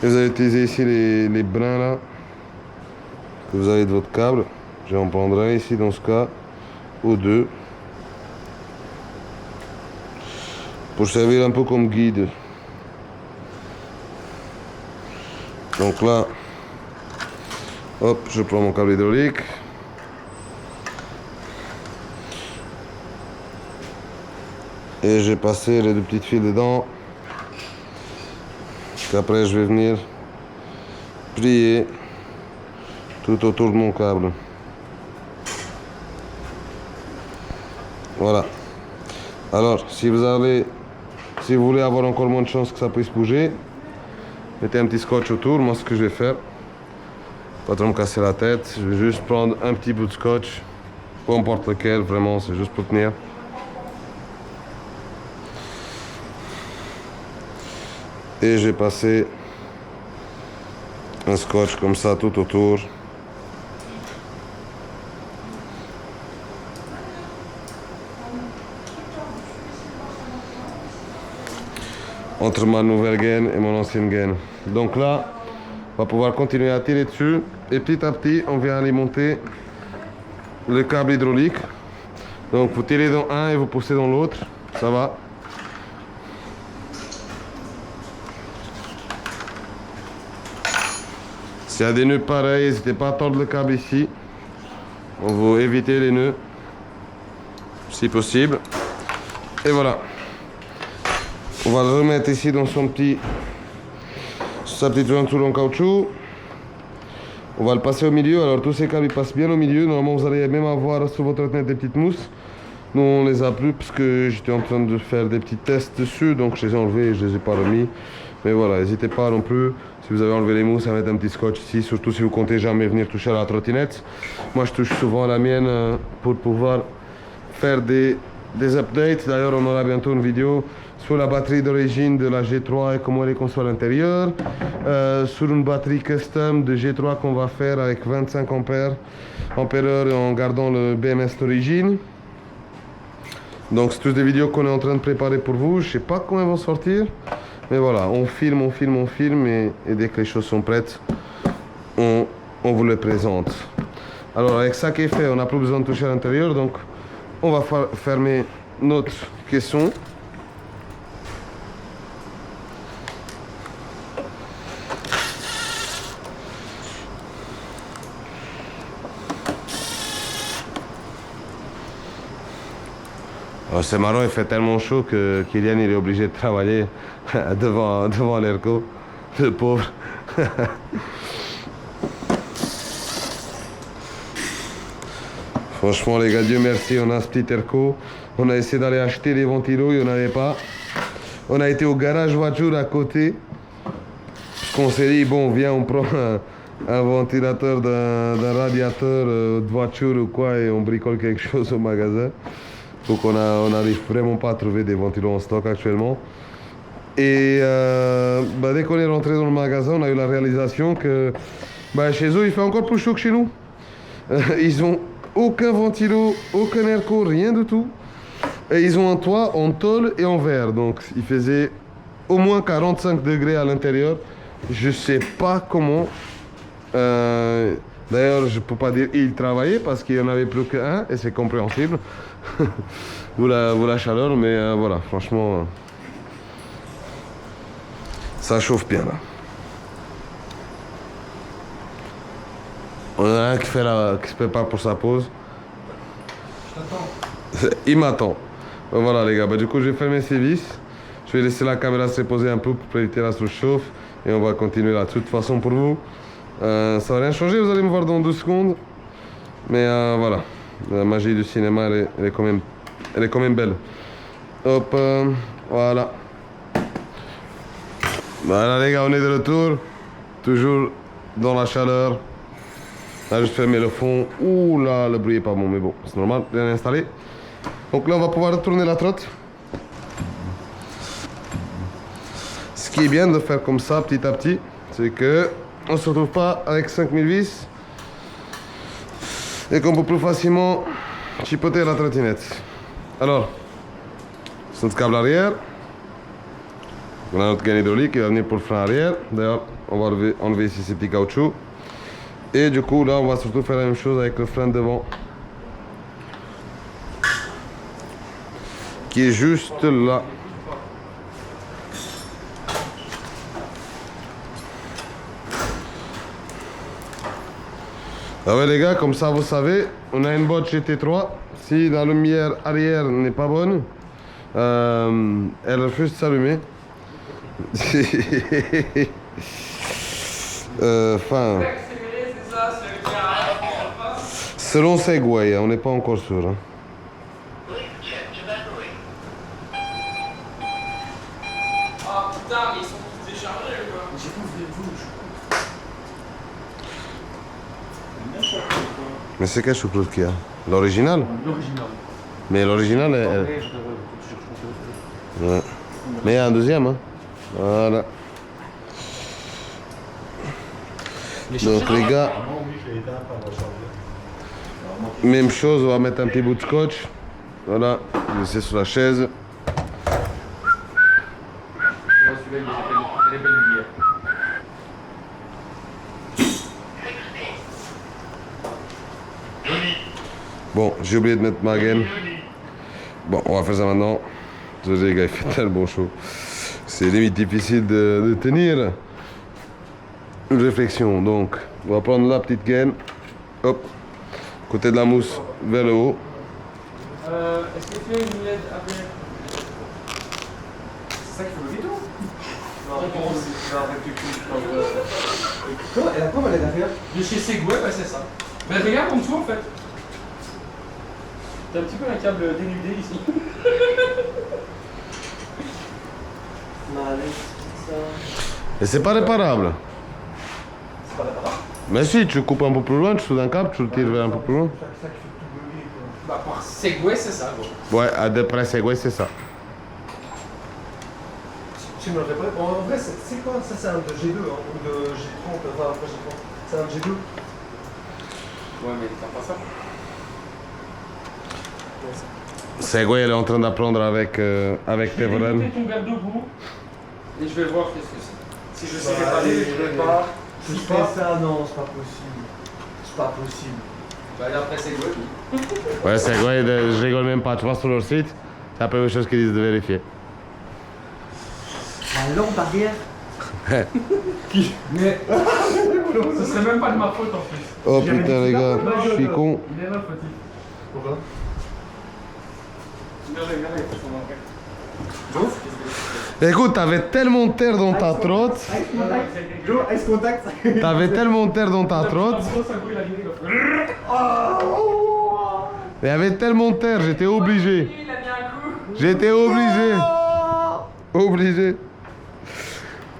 Et vous allez utiliser ici les brins là que vous avez de votre câble. Je vais en prendre un ici dans ce cas, ou deux, pour servir un peu comme guide. Donc là, hop, je prends mon câble hydraulique. Et j'ai passé les deux petites fils dedans. Après je vais venir plier tout autour de mon câble. Voilà. Alors si vous voulez avoir encore moins de chance que ça puisse bouger, mettez un petit scotch autour. Moi ce que je vais faire, pas trop me casser la tête, je vais juste prendre un petit bout de scotch, peu importe lequel, vraiment c'est juste pour tenir. Et j'ai passé un scotch comme ça tout autour. Entre ma nouvelle gaine et mon ancienne gaine. Donc là, on va pouvoir continuer à tirer dessus. Et petit à petit, on vient alimenter le câble hydraulique. Donc vous tirez dans un et vous poussez dans l'autre. Ça va. S'il y a des nœuds pareils, n'hésitez pas à tordre le câble ici. On va éviter les nœuds, si possible. Et voilà. On va le remettre ici dans sa petite jointure en caoutchouc. On va le passer au milieu. Alors tous ces câbles ils passent bien au milieu. Normalement vous allez même avoir sur votre fenêtre des petites mousses. Nous on les a plus parce que j'étais en train de faire des petits tests dessus. Donc je les ai enlevés et je les ai pas remis. Mais voilà, n'hésitez pas non plus, si vous avez enlevé les mousses, à mettre un petit scotch ici, surtout si vous comptez jamais venir toucher à la trottinette. Moi je touche souvent à la mienne pour pouvoir faire des updates. D'ailleurs on aura bientôt une vidéo sur la batterie d'origine de la G3 et comment elle est conçue à l'intérieur. Sur une batterie custom de G3 qu'on va faire avec 25 ampères en gardant le BMS d'origine. Donc c'est toutes des vidéos qu'on est en train de préparer pour vous. Je sais pas quand elles vont sortir. Mais voilà, on filme et dès que les choses sont prêtes, on vous les présente. Alors avec ça qui est fait, on n'a plus besoin de toucher à l'intérieur. Donc on va fermer notre caisson. C'est marrant, il fait tellement chaud que Kylian il est obligé de travailler devant l'ergo. Le pauvre. Franchement les gars, Dieu merci, on a ce petit ergo. On a essayé d'aller acheter des ventilos, il n'y en avait pas. On a été au garage voiture à côté. Parce qu'on s'est dit, bon viens on prend un ventilateur d'un radiateur de voiture ou quoi et on bricole quelque chose au magasin. Donc on n'arrive vraiment pas à trouver des ventilos en stock actuellement. Et dès qu'on est rentré dans le magasin, on a eu la réalisation que chez eux, il fait encore plus chaud que chez nous. Ils ont aucun ventilo, aucun airco, rien du tout. Et ils ont un toit en tôle et en verre. Donc il faisait au moins 45 degrés à l'intérieur. Je sais pas comment. D'ailleurs, je peux pas dire il travaillait parce qu'il n'y en avait plus qu'un et c'est compréhensible. Vous la chaleur, mais voilà, franchement, ça chauffe bien là. On a un qui se prépare pour sa pause.
Je t'attends.
Il m'attend. Voilà les gars, du coup je vais fermer ces vis. Je vais laisser la caméra se reposer un peu pour éviter la sous-chauffe. Et on va continuer là. De toute façon pour vous, ça va rien changer, vous allez me voir dans 2 secondes. Mais voilà, la magie du cinéma elle est quand même belle. Hop, voilà. Voilà les gars, on est de retour. Toujours dans la chaleur. Là, juste fermer le fond. Ouh là, le bruit est pas bon, mais bon, c'est normal, rien installé. Donc là, on va pouvoir retourner la trotte. Ce qui est bien de faire comme ça, petit à petit, c'est que on se retrouve pas avec 5000 vis et qu'on peut plus facilement chipoter la trottinette. Alors, c'est notre câble arrière. On a notre gaine hydraulique qui va venir pour le frein arrière. D'ailleurs, on va enlever ici ces petits caoutchoucs. Et du coup, là, on va surtout faire la même chose avec le frein devant. Qui est juste là. Ah ouais les gars, comme ça vous savez, on a une boîte GT3. Si la lumière arrière n'est pas bonne, elle refuse de s'allumer. Enfin, selon Segway, on n'est pas encore sûr. Hein.
Ah putain, mais ils sont tous déchargés ou quoi? J'ai pas vu vous.
Mais c'est quelle choucroute qu'il y a? L'original?
L'original.
Mais l'original, ouais. Mais il y a un deuxième, hein. Voilà. Donc les gars, même chose, on va mettre un petit bout de scotch. Voilà, laisser sur la chaise. Bon, j'ai oublié de mettre ma gaine. Bon, on va faire ça maintenant. Désolé les gars, il fait tellement chaud. C'est limite difficile de tenir une réflexion. Donc, on va prendre la petite gaine. Hop, côté de la mousse vers le haut.
Est-ce que tu as une LED après? C'est ça qu'il faut le veto?
Quoi? Elle a quoi ma LED arrière?
De chez Segway, ouais, c'est ça. Mais regarde en dessous en fait. T'as un petit peu un câble dénudé ici.
Et c'est pas réparable.
C'est pas réparable.
Mais si, tu coupes un peu plus loin, tu soudes un câble, tu le tires vers un peu plus loin.
Bah, par Segway, c'est ça, gros.
Ouais, à deux près Segway, c'est ça.
Tu me le répares? En vrai, c'est quoi? Ça, c'est un de G2 hein, ou de G30, enfin, après G30. C'est un G2.
Ouais, mais t'as pas ça.
Segway, elle est en train d'apprendre avec Tevren.
Je vais ton verre debout et je vais voir qu'est-ce que c'est. Si je sais réparer, je répare.
Si je fais ça, non, c'est pas possible. C'est pas possible.
Bah, et après, c'est quoi?
Ouais, Segway, je rigole même pas. Tu vas sur leur site, c'est la première chose qu'ils disent de vérifier.
La lampe arrière.
Mais ce serait même pas de ma faute en plus.
Oh putain, les gars, je suis con.
Il est là, fautif.
Pourquoi?
Écoute, t'avais tellement de terre dans ta trotte.
Joe, ice contact.
T'avais tellement de terre dans ta trotte. Il y avait tellement de terre, j'étais obligé. J'étais obligé. Obligé.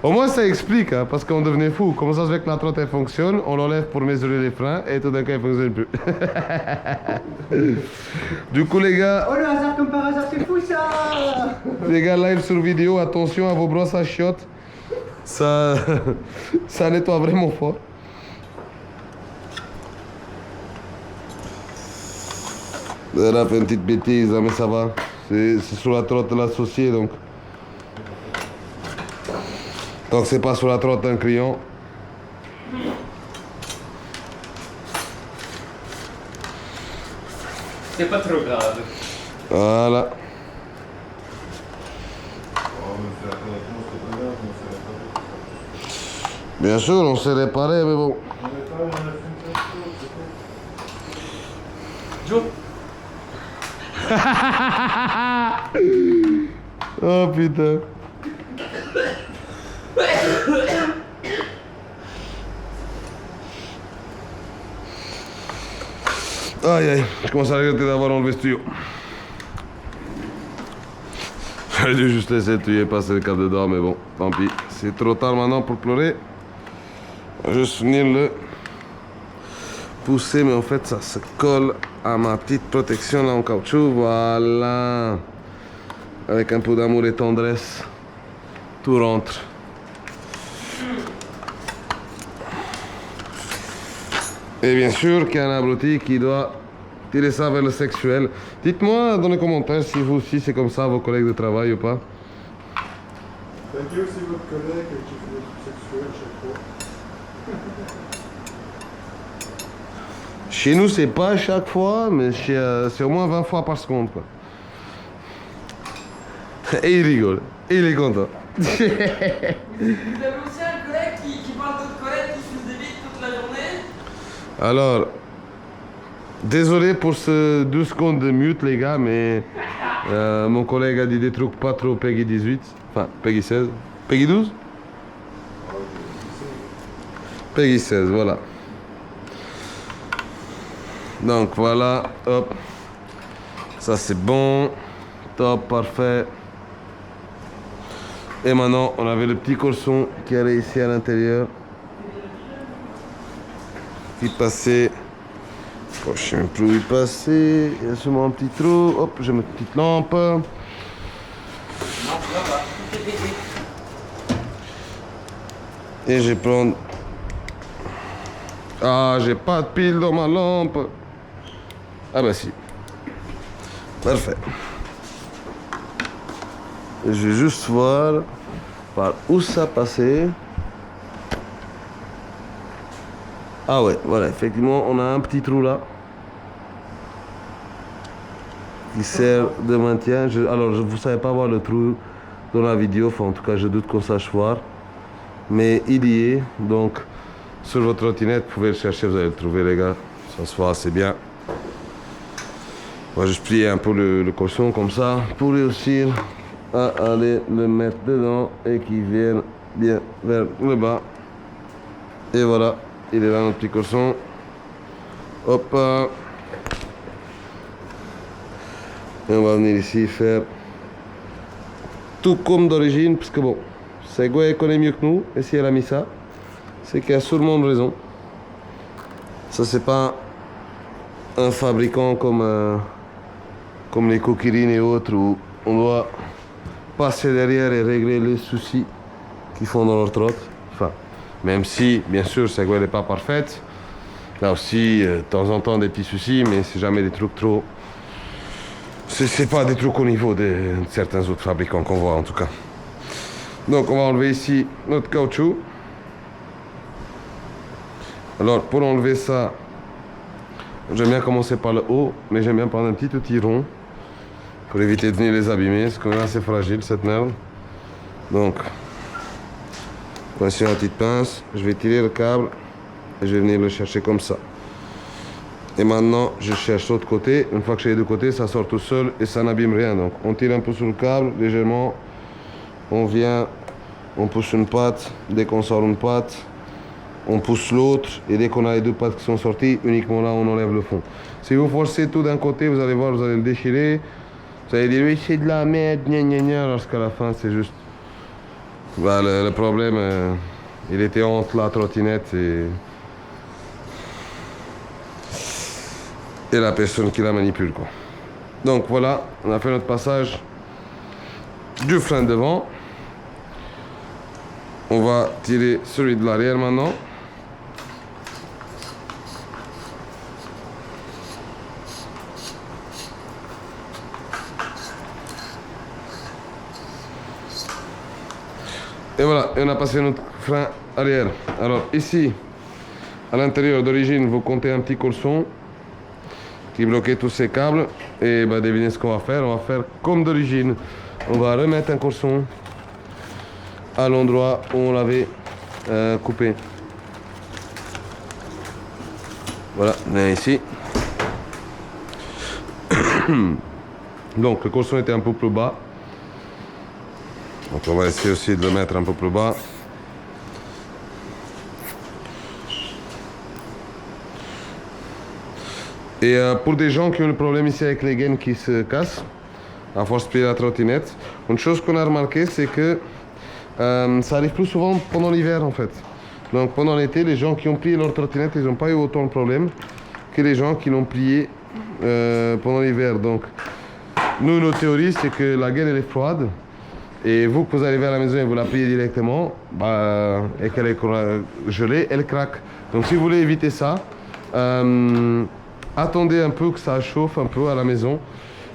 Au moins ça explique, hein, parce qu'on devenait fou. Comment ça se fait que la trotte elle fonctionne, on l'enlève pour mesurer les freins et tout d'un coup elle fonctionne plus. Du coup les gars,
Oh le hasard comme par hasard, c'est fou ça.
les gars live sur vidéo, attention à vos brosses à chiottes. Ça, ça nettoie vraiment fort. Elle a fait une petite bêtise, hein, mais ça va. C'est sur la trotte de l'associé donc. Tant que c'est pas sur la trotte d'un client.
C'est pas trop grave.
Voilà. Bien sûr, on s'est réparé, mais bon.
Joe,
Oh putain. Aïe aïe, je commence à regretter d'avoir enlevé ce tuyau. J'aurais dû juste laisser le tuyau passer le câble dedans, mais bon, tant pis. C'est trop tard maintenant pour pleurer. Je vais juste venir le pousser, mais en fait ça se colle à ma petite protection là en caoutchouc. Voilà. Avec un peu d'amour et tendresse, tout rentre. Et bien sûr qu'il y a un abruti qui doit tirer ça vers le sexuel. Dites-moi dans les commentaires si vous aussi c'est comme ça, vos collègues de travail ou pas.
T'inquiète aussi votre collègue qui fait des trucs sexuels chaque fois.
Chez nous c'est pas chaque fois, mais c'est au moins 20 fois par seconde quoi. Et il rigole, et il est content.
Vous avez aussi un collègue qui parle d'autres collègues qui se des bites toute la journée?
Alors, désolé pour ce 12 secondes de mute les gars, mais mon collègue a dit des trucs pas trop Peggy 18, enfin Peggy 16, Peggy 12 Peggy 16, voilà. Donc voilà, hop, ça c'est bon, top, parfait. Et maintenant, on avait le petit courson qui allait ici à l'intérieur. Qui passait. Oh, je sais même plus où il passait. Il y a sûrement un petit trou. Hop, j'ai ma petite lampe. Et je vais prendre. Ah, j'ai pas de pile dans ma lampe. Ah bah si. Parfait. Je vais juste voir par où ça passait. Ah ouais, voilà, effectivement, on a un petit trou là qui sert de maintien. Alors, vous ne savez pas voir le trou dans la vidéo, enfin, en tout cas, je doute qu'on sache voir. Mais il y est, donc sur votre trottinette, vous pouvez le chercher, vous allez le trouver, les gars. Ça se voit assez bien. On va juste plier un peu le cochon comme ça pour réussir à aller le mettre dedans et qu'il vienne bien vers le bas. Et voilà, il est là notre petit cochon. Hop. Et on va venir ici faire tout comme d'origine, parce que bon, Segway connaît mieux que nous, et si elle a mis ça, c'est qu'il y a sûrement une raison. Ça c'est pas un fabricant comme les coquilines et autres où on doit passer derrière et régler les soucis qu'ils font dans leur trotte. Enfin, même si, bien sûr, Segway n'est pas parfaite. Là aussi, de temps en temps, des petits soucis, mais c'est jamais des trucs trop c'est pas des trucs au niveau de certains autres fabricants qu'on voit en tout cas. Donc on va enlever ici notre caoutchouc. Alors pour enlever ça, j'aime bien commencer par le haut, mais j'aime bien prendre un petit outil rond pour éviter de venir les abîmer, parce qu'on est assez fragile cette merde. Donc, voici la petite pince, je vais tirer le câble et je vais venir le chercher comme ça. Et maintenant, je cherche l'autre côté. Une fois que j'ai les deux côtés, ça sort tout seul et ça n'abîme rien. Donc, on tire un peu sur le câble légèrement, on vient, on pousse une patte, dès qu'on sort une patte, on pousse l'autre et dès qu'on a les deux pattes qui sont sorties, uniquement là on enlève le fond. Si vous forcez tout d'un côté, vous allez voir, vous allez le déchirer. Vous allez dire oui c'est de la merde, gna gna gna, alors qu'à la fin c'est juste... Bah, le problème, il était entre la trottinette et la personne qui la manipule quoi. Donc voilà, on a fait notre passage du frein devant. On va tirer celui de l'arrière maintenant. Et voilà, et on a passé notre frein arrière. Alors ici, à l'intérieur d'origine, vous comptez un petit colson qui bloquait tous ces câbles. Et bah, devinez ce qu'on va faire. On va faire comme d'origine. On va remettre un colson à l'endroit où on l'avait coupé. Voilà, on est ici. Donc le colson était un peu plus bas. Donc on va essayer aussi de le mettre un peu plus bas. Et pour des gens qui ont le problème ici avec les gaines qui se cassent, à force de plier la trottinette, une chose qu'on a remarqué c'est que ça arrive plus souvent pendant l'hiver en fait. Donc pendant l'été, les gens qui ont plié leur trottinette, ils n'ont pas eu autant de problèmes que les gens qui l'ont plié pendant l'hiver. Donc nous, notre théorie c'est que la gaine elle est froide. Et vous, que vous arrivez à la maison et vous la pliez directement, bah, et qu'elle est gelée, elle craque. Donc si vous voulez éviter ça, attendez un peu que ça chauffe un peu à la maison.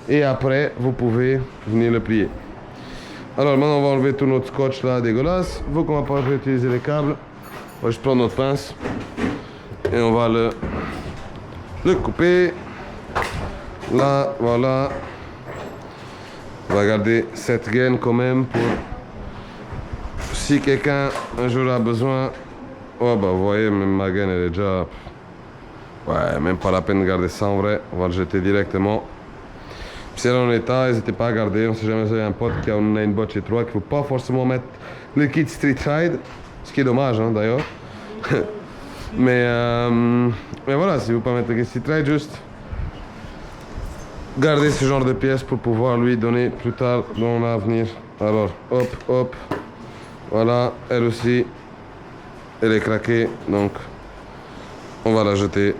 Et après, vous pouvez venir le plier. Alors maintenant, on va enlever tout notre scotch là, dégueulasse. Vu qu'on va pas réutiliser les câbles, on va juste prendre notre pince. Et on va le couper. Là, voilà. On va garder cette gaine quand même pour si quelqu'un un jour a besoin. Oh bah vous voyez, même ma gaine elle est déjà... Ouais, même pas la peine de garder ça en vrai. On va le jeter directement. Si elle est en état, n'hésitez pas à garder. On sait jamais si vous avez un pote qui a une boîte chez toi qu'il ne faut pas forcément mettre le kit Street Ride. Ce qui est dommage hein, d'ailleurs. mais voilà, si vous ne pouvez pas mettre le kit Street Ride, juste... Gardez ce genre de pièces pour pouvoir lui donner plus tard dans l'avenir. Alors, hop, hop. Voilà, elle aussi. Elle est craquée, donc on va la jeter.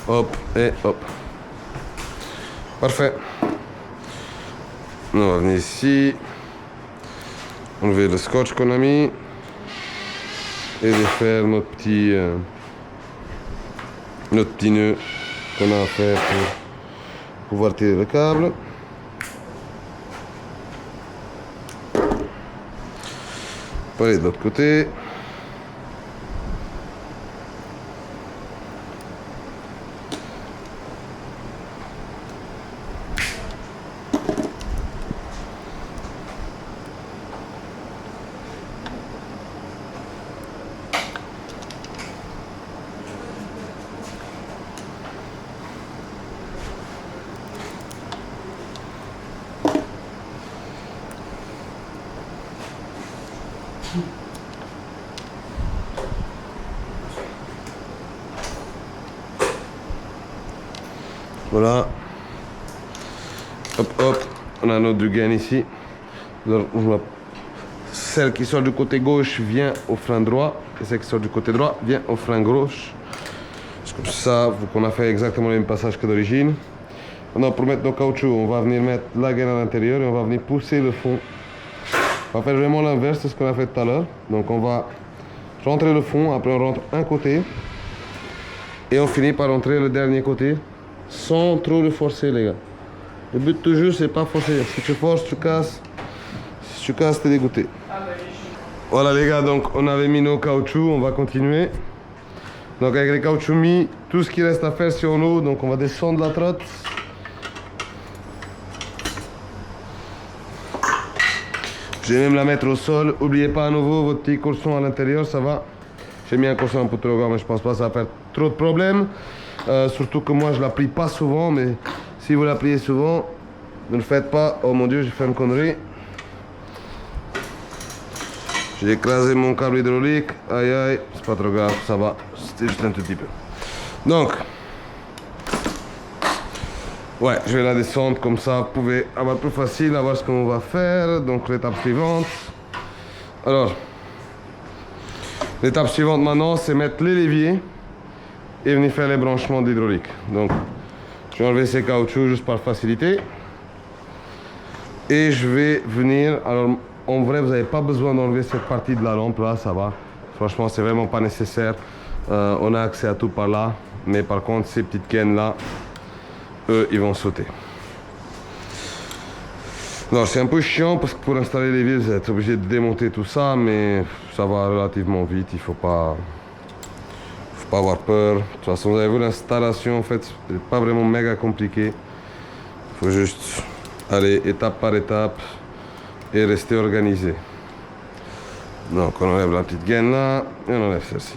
Hop et hop. Parfait. On va venir ici. Enlever le scotch qu'on a mis et défaire notre petit nœud qu'on a à faire pour pouvoir tirer le câble. Pareil de l'autre côté. Voilà. Hop hop, on a notre gaine ici. Alors, celle qui sort du côté gauche vient au frein droit et celle qui sort du côté droit vient au frein gauche. Comme ça, vu qu'on a fait exactement le même passage que d'origine. Maintenant, pour mettre nos caoutchoucs, on va venir mettre la gaine à l'intérieur et on va venir pousser le fond On va faire vraiment l'inverse de ce qu'on a fait tout à l'heure. Donc on va rentrer le fond, après on rentre un côté. Et on finit par rentrer le dernier côté. Sans trop le forcer les gars. Le but toujours c'est pas forcer. Si tu forces, tu casses. Si tu casses, t'es dégoûté. Voilà les gars, donc on avait mis nos caoutchoucs, on va continuer. Donc avec les caoutchoucs mis, tout ce qui reste à faire c'est en haut, donc on va descendre la trotte. Je vais même la mettre au sol. Oubliez pas à nouveau votre petit courson à l'intérieur, ça va. J'ai mis un courson un peu trop grand, mais je pense pas que ça va faire trop de problèmes. Surtout que moi je la plie pas souvent, mais si vous la pliez souvent, ne le faites pas. Oh mon dieu, j'ai fait une connerie. J'ai écrasé mon câble hydraulique. Aïe aïe, c'est pas trop grave, ça va. C'était juste un tout petit peu. Donc, ouais, je vais la descendre comme ça. Vous pouvez avoir plus facile à voir ce qu'on va faire. Donc, l'étape suivante. Alors, l'étape suivante maintenant, c'est mettre les leviers et venir faire les branchements d'hydraulique. Donc, je vais enlever ces caoutchoucs juste par facilité. Et je vais venir. Alors, en vrai, vous n'avez pas besoin d'enlever cette partie de la lampe là, ça va. Franchement, c'est vraiment pas nécessaire. On a accès à tout par là. Mais par contre, ces petites gaines là, eux, ils vont sauter. Non, c'est un peu chiant parce que pour installer les vis, vous êtes obligé de démonter tout ça, mais ça va relativement vite. Il faut pas avoir peur. De toute façon, vous avez vu l'installation, en fait, c'est pas vraiment méga compliqué. Il faut juste aller étape par étape et rester organisé. Donc on enlève la petite gaine là et on enlève celle-ci.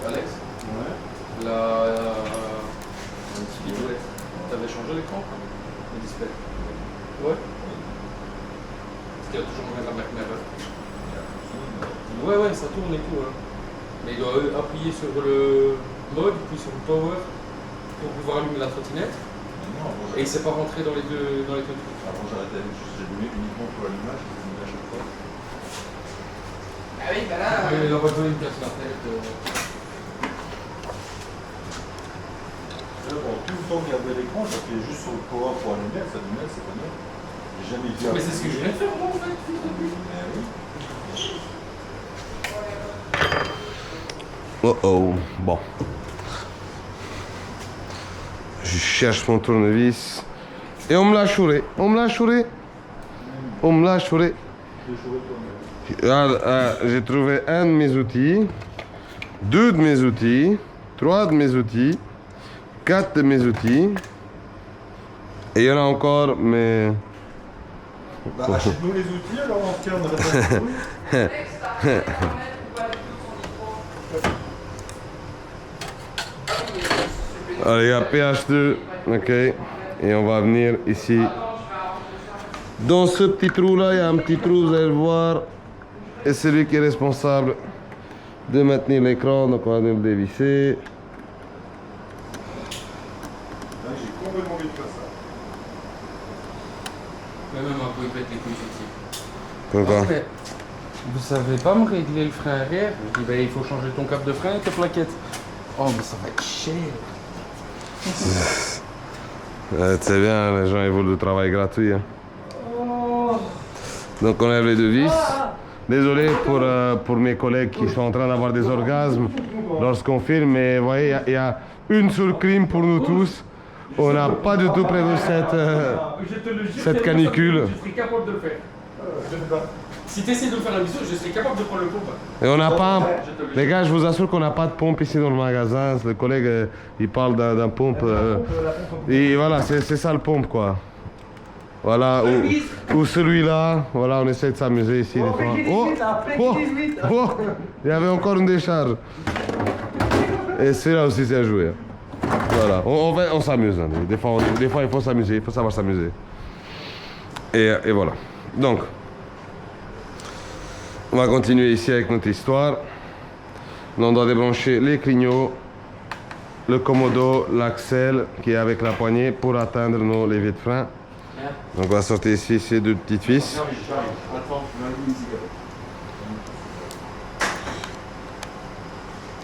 Alex,
Ouais.
t'avais changé l'écran, le display.
Ouais.
Parce qu'il y a toujours moyen de la McNair. Ouais, ça tourne et tout. Hein. Mais il doit appuyer sur le mode, puis sur le power pour pouvoir allumer la trottinette.
Non,
Et il s'est pas rentré dans les deux trucs.
Avant, j'arrêtais, j'ai allumé uniquement pour l'allumage, j'ai allumé à chaque fois.
Ah oui, bah là.
Il aurait besoin d'une place la tête.
Là, pendant tout le temps qu'il y avait l'écran, j'appuyais juste sur le power pour allumer, ça allumait, c'est pas bien. J'ai jamais vu.
Mais c'est ce que je viens de faire moi en fait.
Mais oui.
Oh oh, bon. Je cherche mon tournevis. Et on me l'a chouré, on me l'a chouré. On me l'a chouré. J'ai trouvé un de mes outils, 2 de mes outils, 3 de mes outils, 4 de mes outils. Et il y en a encore, mais...
Bah, achète-nous les outils alors en tout cas, on aurait pas de
Alex, t'as appris à mettre ou pas du tout son micro.
Allez, il y a PH2, ok. Et on va venir ici. Dans ce petit trou là, il y a un petit trou, vous allez le voir. Et c'est lui qui est responsable de maintenir l'écran. Donc on va venir le dévisser.
Là, j'ai complètement envie de faire ça.
Mais même un peu, il pète les couilles ce type.
Pourquoi?
Mais vous savez pas me régler le frein arrière? Je dis, ben, il faut changer ton cap de frein et tes plaquettes. Oh, mais ça va être cher.
C'est bien, les gens ils veulent du travail gratuit. Hein. Donc on lève les 2 vis. Désolé pour mes collègues qui sont en train d'avoir des orgasmes lorsqu'on filme, mais vous voyez, il y a une surclim pour nous tous. On n'a pas du tout prévu cette canicule.
Je serais capable de le faire. Si tu essaies de me faire la mission, je serais capable de prendre le pompe.
Et on n'a pas... Les gars, je vous assure qu'on n'a pas de pompe ici dans le magasin. Le collègue, il parle d'un pompe. Et voilà, c'est ça le pompe, quoi. Voilà, ou celui-là. Voilà, on essaie de s'amuser ici. Des fois. Il y avait encore une décharge. Et celui-là aussi, c'est à jouer. Voilà, on s'amuse. Hein. Des fois, il faut s'amuser, il faut savoir s'amuser. Et voilà. Donc... On va continuer ici avec notre histoire. Là, on doit débrancher les clignots. le commodo, l'axel qui est avec la poignée pour atteindre nos leviers de frein. Donc on va sortir ici ces deux petites vis.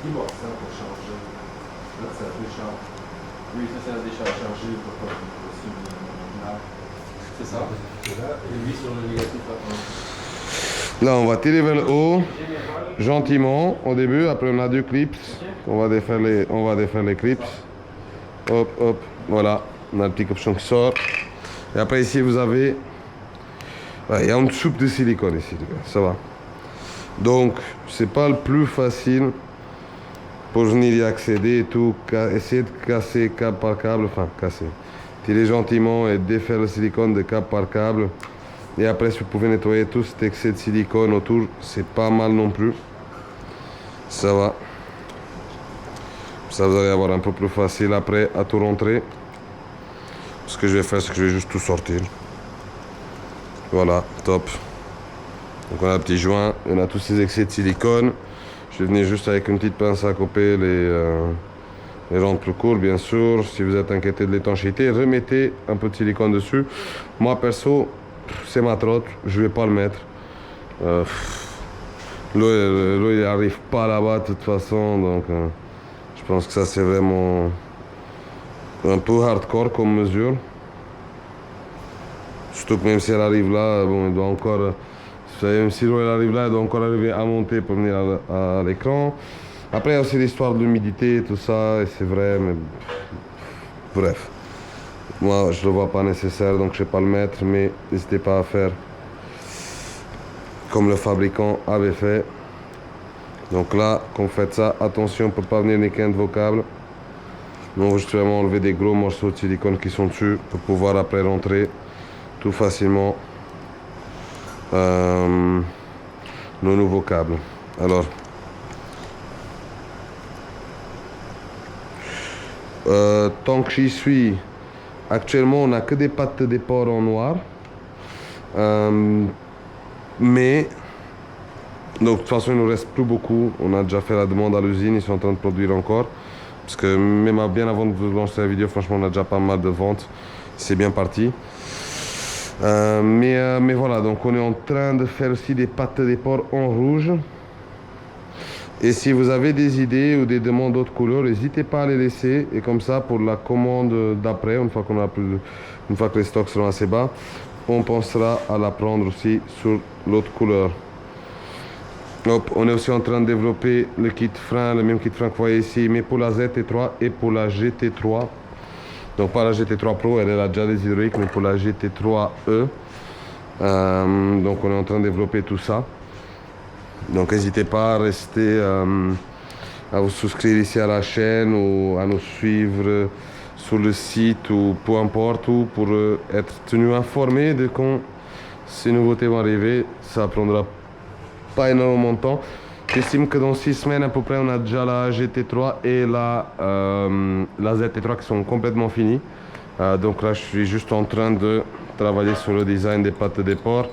Dis-moi, ça pour charger. Là, ça décharge. Oui, ça, c'est la décharge chargée pour pas là. C'est ça. Et lui sur le négatif là.
Là, on va tirer vers le haut, gentiment au début. Après, on a deux clips. On va défaire les clips. Hop, hop, voilà. On a le petit capuchon qui sort. Et après, ici, vous avez... Ouais, il y a une soupe de silicone ici, les gars. Ça va. Donc, c'est pas le plus facile pour venir y accéder et tout. Essayer de casser câble par câble. Enfin, casser. Tirer gentiment et défaire le silicone de câble par câble. Et après, si vous pouvez nettoyer tout cet excès de silicone autour, c'est pas mal non plus. Ça va. Ça, vous allez avoir un peu plus facile après à tout rentrer. Ce que je vais faire, c'est que je vais juste tout sortir. Voilà, top. Donc on a un petit joint, on a tous ces excès de silicone. Je vais venir juste avec une petite pince à couper les jantes plus courtes, bien sûr. Si vous êtes inquiété de l'étanchéité, remettez un peu de silicone dessus. Moi, perso, c'est ma trotte, je vais pas le mettre. L'eau, il arrive pas là-bas de toute façon, donc je pense que ça c'est vraiment un peu hardcore comme mesure. Surtout que même si elle arrive là, bon, il doit encore, même si l'eau elle arrive là, elle doit encore arriver à monter pour venir à l'écran. Après, il y a aussi l'histoire de l'humidité, tout ça, et c'est vrai, mais bref. Moi, je le vois pas nécessaire, donc je vais pas le mettre, mais n'hésitez pas à faire comme le fabricant avait fait. Donc là, quand vous faites ça, attention pour pas venir niquer un de vos câbles. On va juste vraiment enlever des gros morceaux de silicone qui sont dessus pour pouvoir après rentrer tout facilement nos nouveaux câbles. Alors, tant que j'y suis, actuellement on n'a que des pattes de déport en noir. Mais donc de toute façon il ne nous reste plus beaucoup. On a déjà fait la demande à l'usine, ils sont en train de produire encore. Parce que même bien avant de vous lancer la vidéo, franchement on a déjà pas mal de ventes. C'est bien parti. Mais voilà, donc on est en train de faire aussi des pattes de déport en rouge. Et si vous avez des idées ou des demandes d'autres couleurs, n'hésitez pas à les laisser. Et comme ça, pour la commande d'après, une fois que les stocks seront assez bas, on pensera à la prendre aussi sur l'autre couleur. Hop, on est aussi en train de développer le kit frein, le même kit frein que vous voyez ici, mais pour la ZT3 et pour la GT3. Donc pas la GT3 Pro, elle a déjà des hydrauliques, mais pour la GT3E. Donc on est en train de développer tout ça. Donc n'hésitez pas à rester, à vous souscrire ici à la chaîne ou à nous suivre sur le site ou peu importe où pour être tenu informé de quand ces nouveautés vont arriver. Ça prendra pas énormément de temps. J'estime que dans 6 semaines à peu près on a déjà la GT3 et la ZT3 qui sont complètement finis. Donc là je suis juste en train de travailler sur le design des pattes de déport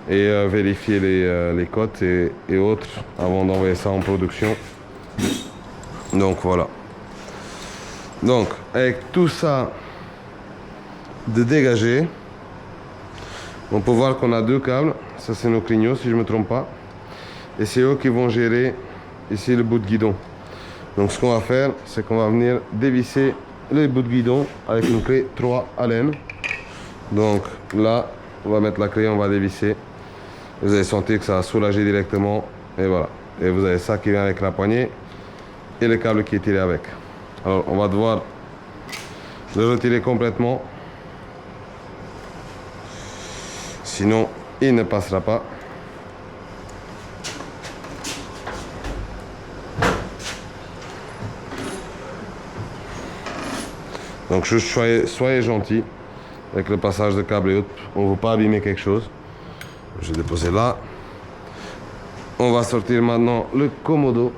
et vérifier les cotes et autres avant d'envoyer ça en production. Donc voilà. Donc avec tout ça de dégagé, on peut voir qu'on a deux câbles. Ça c'est nos clignots si je ne me trompe pas. Et c'est eux qui vont gérer ici le bout de guidon. Donc ce qu'on va faire, c'est qu'on va venir dévisser le bout de guidon avec une clé 3 Allen. Donc là, on va mettre la clé, on va dévisser. Vous allez sentir que ça va soulager directement. Et voilà. Et vous avez ça qui vient avec la poignée et le câble qui est tiré avec. Alors on va devoir le retirer complètement. Sinon, il ne passera pas. Donc juste soyez gentils avec le passage de câble et autres. On ne veut pas abîmer quelque chose. Je vais déposer là. On va sortir maintenant le commodo.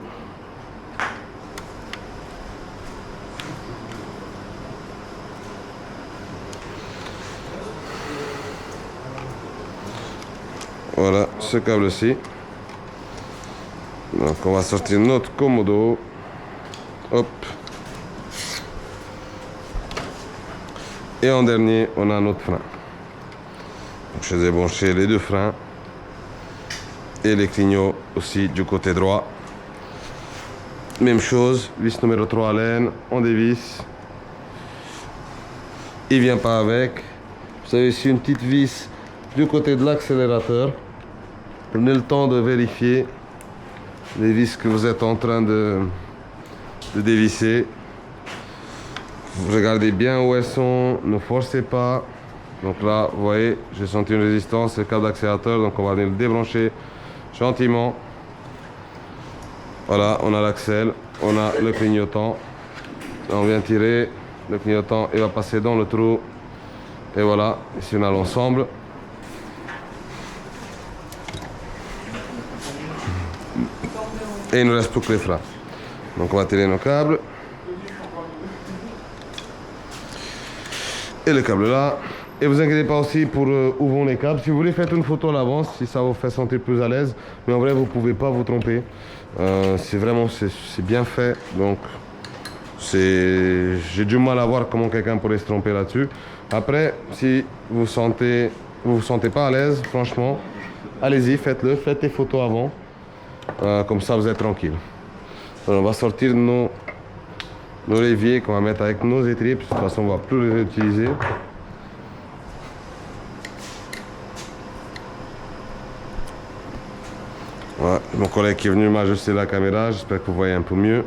Voilà ce câble-ci. Donc on va sortir notre commodo. Hop. Et en dernier, on a notre frein. Donc, je les ai branchés les deux freins. Et les clignots aussi du côté droit. Même chose, vis numéro 3 à laine, on dévisse. Il vient pas avec. Vous avez ici une petite vis du côté de l'accélérateur. Prenez le temps de vérifier les vis que vous êtes en train de dévisser. Vous regardez bien où elles sont, ne forcez pas. Donc là, vous voyez, j'ai senti une résistance, c'est le câble d'accélérateur, donc on va venir le débrancher gentiment. Voilà, on a l'axel, on a le clignotant. On vient tirer, le clignotant il va passer dans le trou. Et voilà, ici on a l'ensemble. Et il ne reste plus que les freins. Donc on va tirer nos câbles. Et le câble là. Et vous inquiétez pas aussi pour où vont les câbles. Si vous voulez, faites une photo à l'avance si ça vous fait sentir plus à l'aise. Mais en vrai, vous pouvez pas vous tromper. C'est vraiment c'est bien fait. Donc j'ai du mal à voir comment quelqu'un pourrait se tromper là-dessus. Après, si vous vous sentez pas à l'aise, franchement, allez-y, faites-le, faites des photos avant. Comme ça, vous êtes tranquille. Alors, on va sortir nos leviers qu'on va mettre avec nos étriers. De toute façon, on va plus les réutiliser. Voilà, mon collègue qui est venu m'ajuster la caméra, j'espère que vous voyez un peu mieux.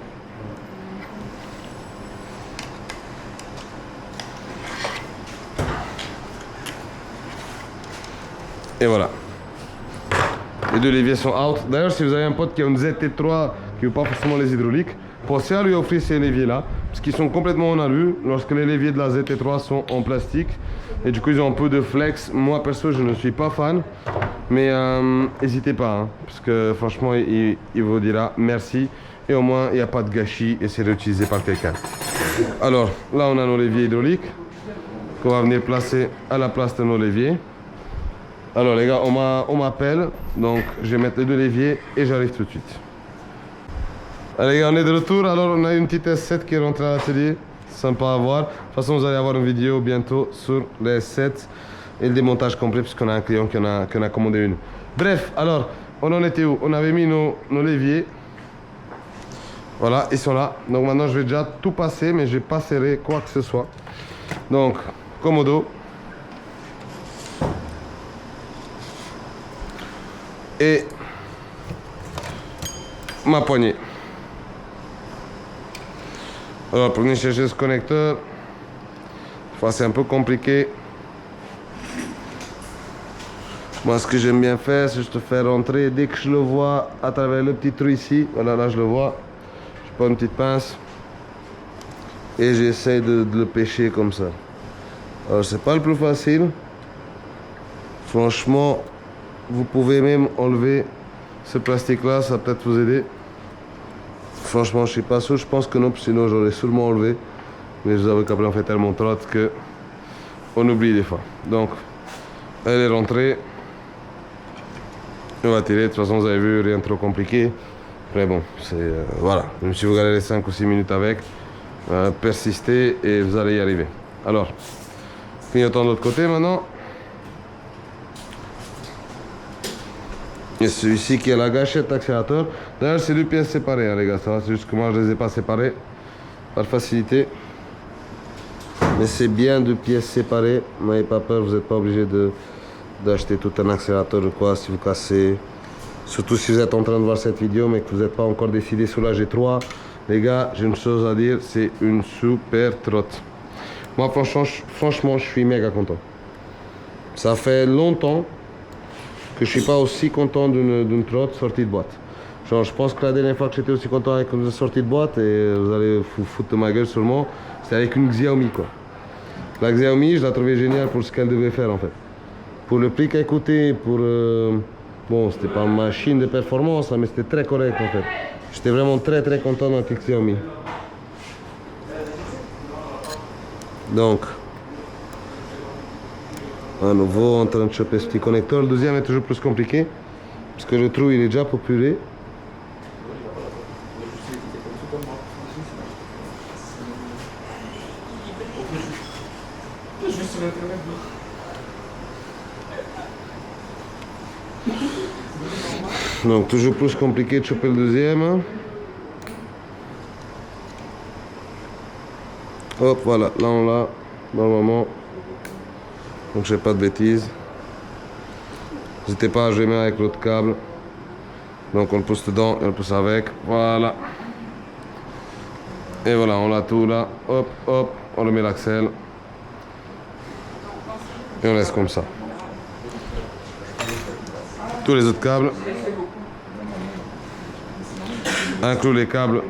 Et voilà. Les deux leviers sont out. D'ailleurs, si vous avez un pote qui a une ZT3 qui veut pas forcément les hydrauliques, pensez à lui offrir ces leviers-là, parce qu'ils sont complètement en alu, lorsque les leviers de la ZT3 sont en plastique. Et du coup, ils ont un peu de flex. Moi, perso, je ne suis pas fan. Mais n'hésitez pas, hein, parce que franchement, il vous dira merci. Et au moins, il n'y a pas de gâchis et c'est réutilisé par quelqu'un. Alors, là, on a nos leviers hydrauliques qu'on va venir placer à la place de nos leviers. Alors les gars, on m'appelle, donc je vais mettre les deux leviers et j'arrive tout de suite. Allez les gars, on est de retour. Alors on a une petite S7 qui est rentrée à l'atelier, sympa à voir. De toute façon, vous allez avoir une vidéo bientôt sur les S7 et le démontage complet puisqu'on a un client qui en a commandé une. Bref, alors on en était où? On avait mis nos leviers. Voilà, ils sont là. Donc maintenant je vais déjà tout passer, mais je vais pas serrer quoi que ce soit. Donc, commodo. Et ma poignée. Alors pour venir chercher ce connecteur, c'est un peu compliqué. Moi ce que j'aime bien faire, c'est juste faire rentrer dès que je le vois à travers le petit trou ici. Voilà, là je le vois. Je prends une petite pince et j'essaie de le pêcher comme ça. Alors c'est pas le plus facile. Franchement, vous pouvez même enlever ce plastique là, ça va peut-être vous aider. Franchement, je suis pas sûr, je pense que non, sinon j'aurais sûrement enlevé. Mais je vous avoue qu'après on fait tellement trotte que on oublie des fois. Donc, elle est rentrée. On va tirer, de toute façon vous avez vu, rien de trop compliqué. Après bon, c'est voilà, même si vous galérez 5 ou 6 minutes avec, persistez et vous allez y arriver. Alors, clignotant de l'autre côté maintenant. Et celui-ci qui est la gâchette accélérateur. D'ailleurs, c'est deux pièces séparées, hein, les gars. Ça va, c'est juste que moi, je les ai pas séparées par facilité. Mais c'est bien deux pièces séparées. N'ayez pas peur, vous n'êtes pas obligé d'acheter tout un accélérateur ou quoi si vous cassez. Surtout si vous êtes en train de voir cette vidéo mais que vous n'êtes pas encore décidé sur la G3. Les gars, j'ai une chose à dire, c'est une super trotte. Moi, franchement, je suis méga content. Ça fait longtemps que je suis pas aussi content d'une trotte sortie de boîte. Genre, je pense que la dernière fois que j'étais aussi content avec une sortie de boîte, et vous allez vous foutre de ma gueule sûrement, c'était avec une Xiaomi quoi. La Xiaomi, je la trouvais géniale pour ce qu'elle devait faire en fait. Pour le prix qu'elle coûtait, pour... bon, c'était pas une machine de performance, hein, mais c'était très correct en fait. J'étais vraiment très content avec la Xiaomi. Donc... à nouveau en train de choper ce petit connecteur. Le deuxième est toujours plus compliqué parce que le trou il est déjà populé. Donc toujours plus compliqué de choper le deuxième. Hop, voilà, là on l'a, normalement. Donc je fais pas de bêtises. N'hésitez pas, je vais mettre avec l'autre câble. Donc on le pousse dedans et on le pousse avec. Voilà. Et voilà, on l'a tout là. Hop, hop, on remet l'axel. Et on laisse comme ça. Tous les autres câbles. Inclus les câbles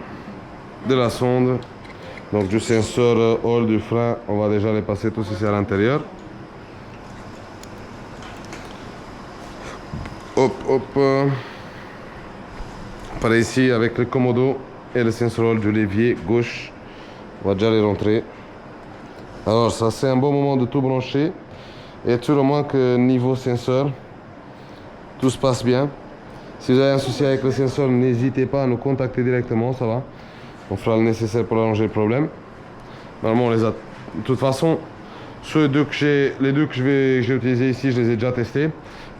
de la sonde. Donc du sensor hall du frein, on va déjà les passer tous ici à l'intérieur. Hop, hop. Pareil ici avec le commodo et le sensor hall du levier gauche. On va déjà les rentrer. Alors ça c'est un bon moment de tout brancher. Et être sûr au moins que niveau senseur, tout se passe bien. Si vous avez un souci avec le sensor, n'hésitez pas à nous contacter directement, ça va. On fera le nécessaire pour arranger le problème. Normalement, on les a. De toute façon, les deux que j'ai utilisés ici, je les ai déjà testés.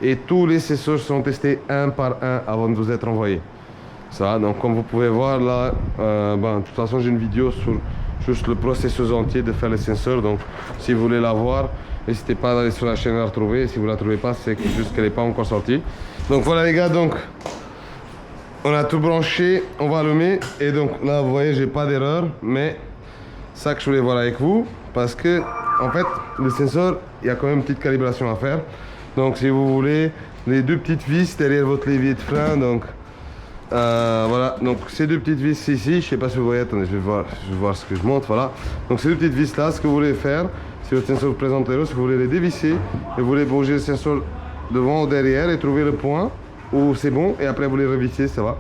Et tous les sensors sont testés un par un avant de vous être envoyés. Ça va. Donc, comme vous pouvez voir là, de toute façon, j'ai une vidéo sur juste le processus entier de faire les sensors. Donc, si vous voulez la voir, n'hésitez pas à aller sur la chaîne et la retrouver. Et si vous ne la trouvez pas, c'est juste qu'elle n'est pas encore sortie. Donc voilà les gars, donc on a tout branché, on va allumer. Et donc là vous voyez, j'ai pas d'erreur, mais ça que je voulais voir avec vous, parce que en fait le sensor, il y a quand même une petite calibration à faire. Donc si vous voulez, les deux petites vis derrière votre levier de frein, donc voilà, donc ces deux petites vis ici, je sais pas si vous voyez, attendez, je vais voir ce que je montre, voilà. Donc ces deux petites vis là, ce que vous voulez faire, si votre sensor vous présente l'erreur, si vous voulez les dévisser et vous voulez bouger le sensor devant ou derrière et trouver le point où c'est bon, et après vous les revissez, ça va.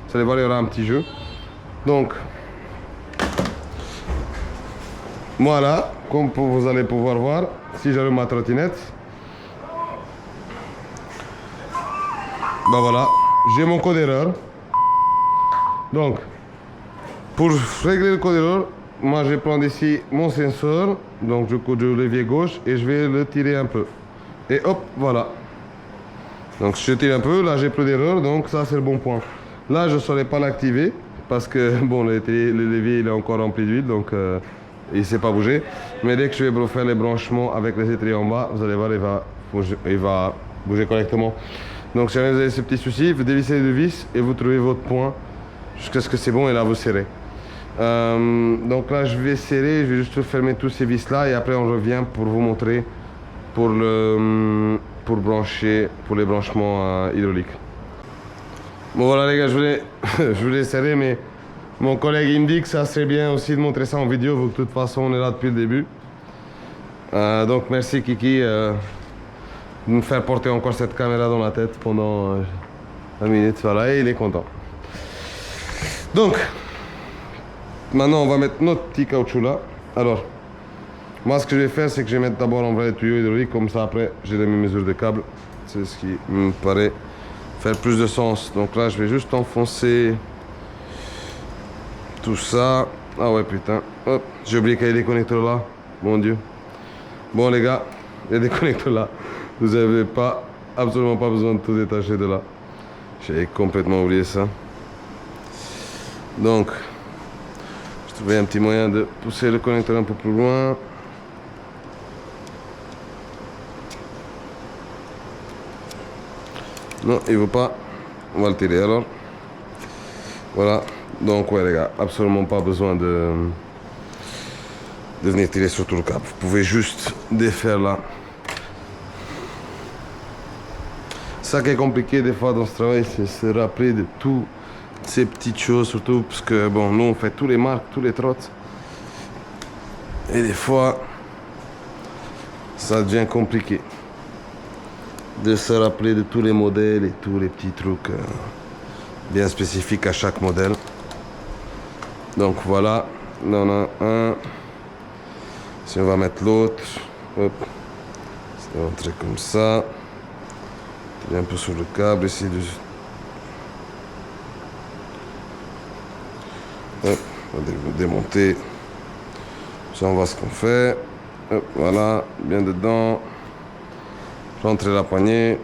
Vous allez voir, il y aura un petit jeu. Donc voilà, comme vous allez pouvoir voir, si j'allume ma trottinette, bah voilà, j'ai mon code erreur. Donc pour régler le code erreur, moi je vais prendre ici mon sensor, donc du coup du levier gauche, et je vais le tirer un peu. Et hop, voilà. Donc je tire un peu, là j'ai plus d'erreur, donc ça c'est le bon point. Là je ne saurais pas l'activer, parce que bon, le levier il est encore rempli d'huile, donc il ne s'est pas bougé. Mais dès que je vais faire les branchements avec les étriers en bas, vous allez voir, il va bouger correctement. Donc si jamais vous avez ce petit souci, vous dévissez les deux vis et vous trouvez votre point jusqu'à ce que c'est bon, et là vous serrez. Donc là je vais serrer, je vais juste fermer tous ces vis là, et après on revient pour vous montrer pour les branchements hydrauliques. Bon voilà les gars, je voulais serrer, mais mon collègue il me dit que ça serait bien aussi de montrer ça en vidéo, vu que de toute façon on est là depuis le début. Donc merci Kiki de me faire porter encore cette caméra dans la tête pendant 1 minute, voilà, et il est content. Donc maintenant on va mettre notre petit caoutchouc là. Alors moi ce que je vais faire, c'est que je vais mettre d'abord en vrai les tuyaux hydrauliques, comme ça après j'ai mes mesures de câble. C'est ce qui me paraît faire plus de sens. Donc là je vais juste enfoncer tout ça. Ah ouais putain, hop, j'ai oublié qu'il y a des connecteurs là, mon dieu. Bon les gars, il y a des connecteurs là, vous n'avez absolument pas besoin de tout détacher de là. J'ai complètement oublié ça. Donc je trouvais un petit moyen de pousser le connecteur un peu plus loin. Non, il veut pas. On va le tirer alors. Voilà. Donc ouais les gars, absolument pas besoin de venir tirer sur tout le câble. Vous pouvez juste défaire là. Ça qui est compliqué des fois dans ce travail, c'est se rappeler de toutes ces petites choses, surtout parce que bon, nous on fait tous les marques, tous les trottes. Et des fois, ça devient compliqué de se rappeler de tous les modèles et tous les petits trucs bien spécifiques à chaque modèle. Donc voilà, là on a un. Si on va mettre l'autre, hop, c'est rentrer comme ça. Un peu sur le câble ici. Hop, on va démonter. Ça on voit ce qu'on fait. Hop, voilà, bien dedans. Rentrer la poignée.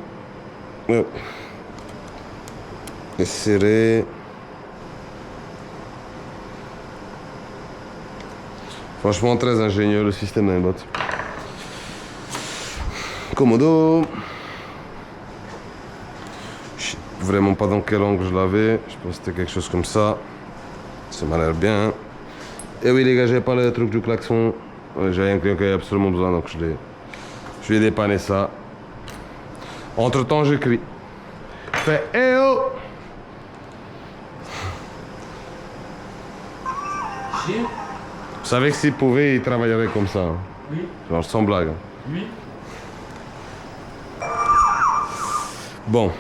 Hop. Et serré. Franchement, très ingénieux le système Ninebot. Commodo. Je sais vraiment pas dans quel angle je l'avais. Je pense que c'était quelque chose comme ça. Ça m'a l'air bien. Et oui les gars, j'avais pas le truc du klaxon. J'ai un client qui avait absolument besoin, donc je lui ai dépanné ça. Entre temps, je crie. Fais eh oh! Vous savez que s'il pouvait, il travaillerait comme ça. Hein.
Oui.
Genre sans blague.
Oui.
Bon.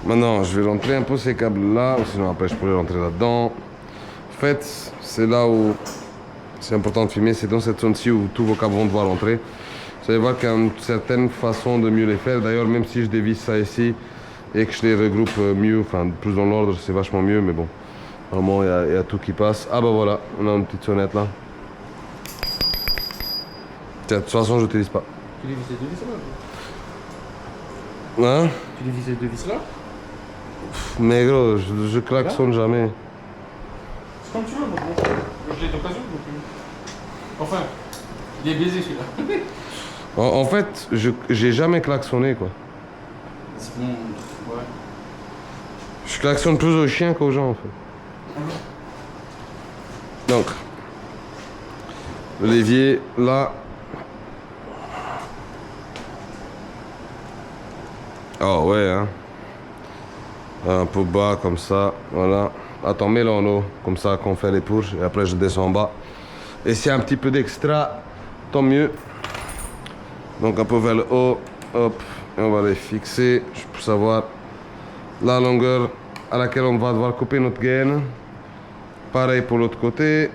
Maintenant, je vais rentrer un peu ces câbles là, sinon après je pourrais rentrer là-dedans. En fait, c'est là où c'est important de filmer, c'est dans cette zone-ci où tous vos câbles vont devoir rentrer. Vous allez voir qu'il y a une certaine façon de mieux les faire. D'ailleurs, même si je dévisse ça ici et que je les regroupe mieux, enfin plus dans l'ordre, c'est vachement mieux, mais bon. Normalement, il y a tout qui passe. Ah bah voilà, on a une petite sonnette là. Tiens, de toute façon, je n'utilise pas.
Tu dévisses les deux vis là?
Hein?
Tu dévisses les deux vis là?
Mais gros, je klaxonne jamais.
C'est comme tu veux, moi. Je l'ai d'occasion, donc. Enfin, il est baisé celui-là.
En fait, j'ai jamais klaxonné quoi.
C'est bon, ouais.
Je klaxonne plus aux chiens qu'aux gens en fait. Donc, le levier là. Oh ouais, hein. Un peu bas comme ça, voilà. Attends, mets-le en haut, comme ça qu'on fait les pushes et après je descends en bas. Et s'il y a un petit peu d'extra, tant mieux. Donc un peu vers le haut, hop, et on va les fixer pour savoir la longueur à laquelle on va devoir couper notre gaine. Pareil pour l'autre côté.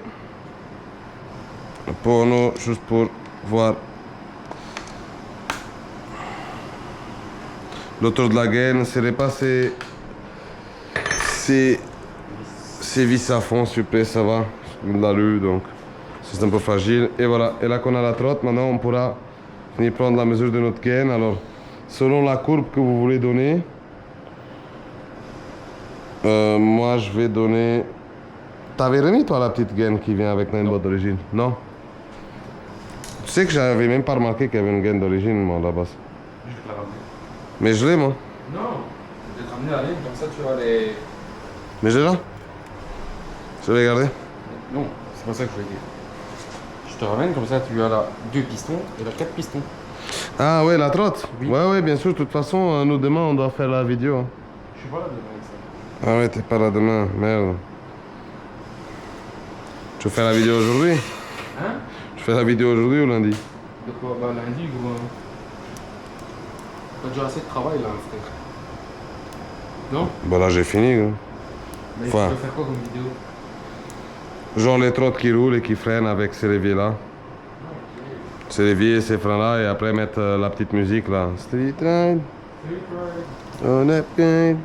Pour nous, juste pour voir l'autre de la gaine, serrez pas ces vis à fond, s'il vous plaît, ça va. De la rue, donc c'est un peu fragile. Et voilà, et là qu'on a la trotte, maintenant on pourra venir prendre la mesure de notre gaine. Alors, selon la courbe que vous voulez donner, moi je vais donner... T'avais remis toi la petite gaine qui vient avec Ninebot d'origine? Non? Tu sais que j'avais même pas remarqué qu'il y avait une gaine d'origine moi là-bas.
Je vais te la ramener.
Mais je l'ai moi.
Non, je vais te ramener à l'aide, comme ça tu vas les.
Mais je l'ai là? Je vais garder.
Non, c'est pas ça que je voulais dire. Je te ramène, comme ça tu as là 2 pistons et là 4 pistons.
Ah ouais, la trotte?
Oui.
Ouais, bien sûr, de toute façon, nous demain on doit faire la vidéo. Hein.
Je suis pas là demain avec ça.
Ah ouais, t'es pas là demain, merde. Tu fais la vidéo aujourd'hui?
Hein?
Tu fais la vidéo aujourd'hui ou lundi?
De quoi? Bah lundi ou. T'as déjà assez de travail là, frère. Non?
Bah là j'ai fini. Quoi.
Mais
Enfin.
tu veux faire quoi comme vidéo?
Genre les trottes qui roulent et qui freinent avec ces leviers là. Ces leviers, ces freins là et après mettre la petite musique là. Street ride, on a pain.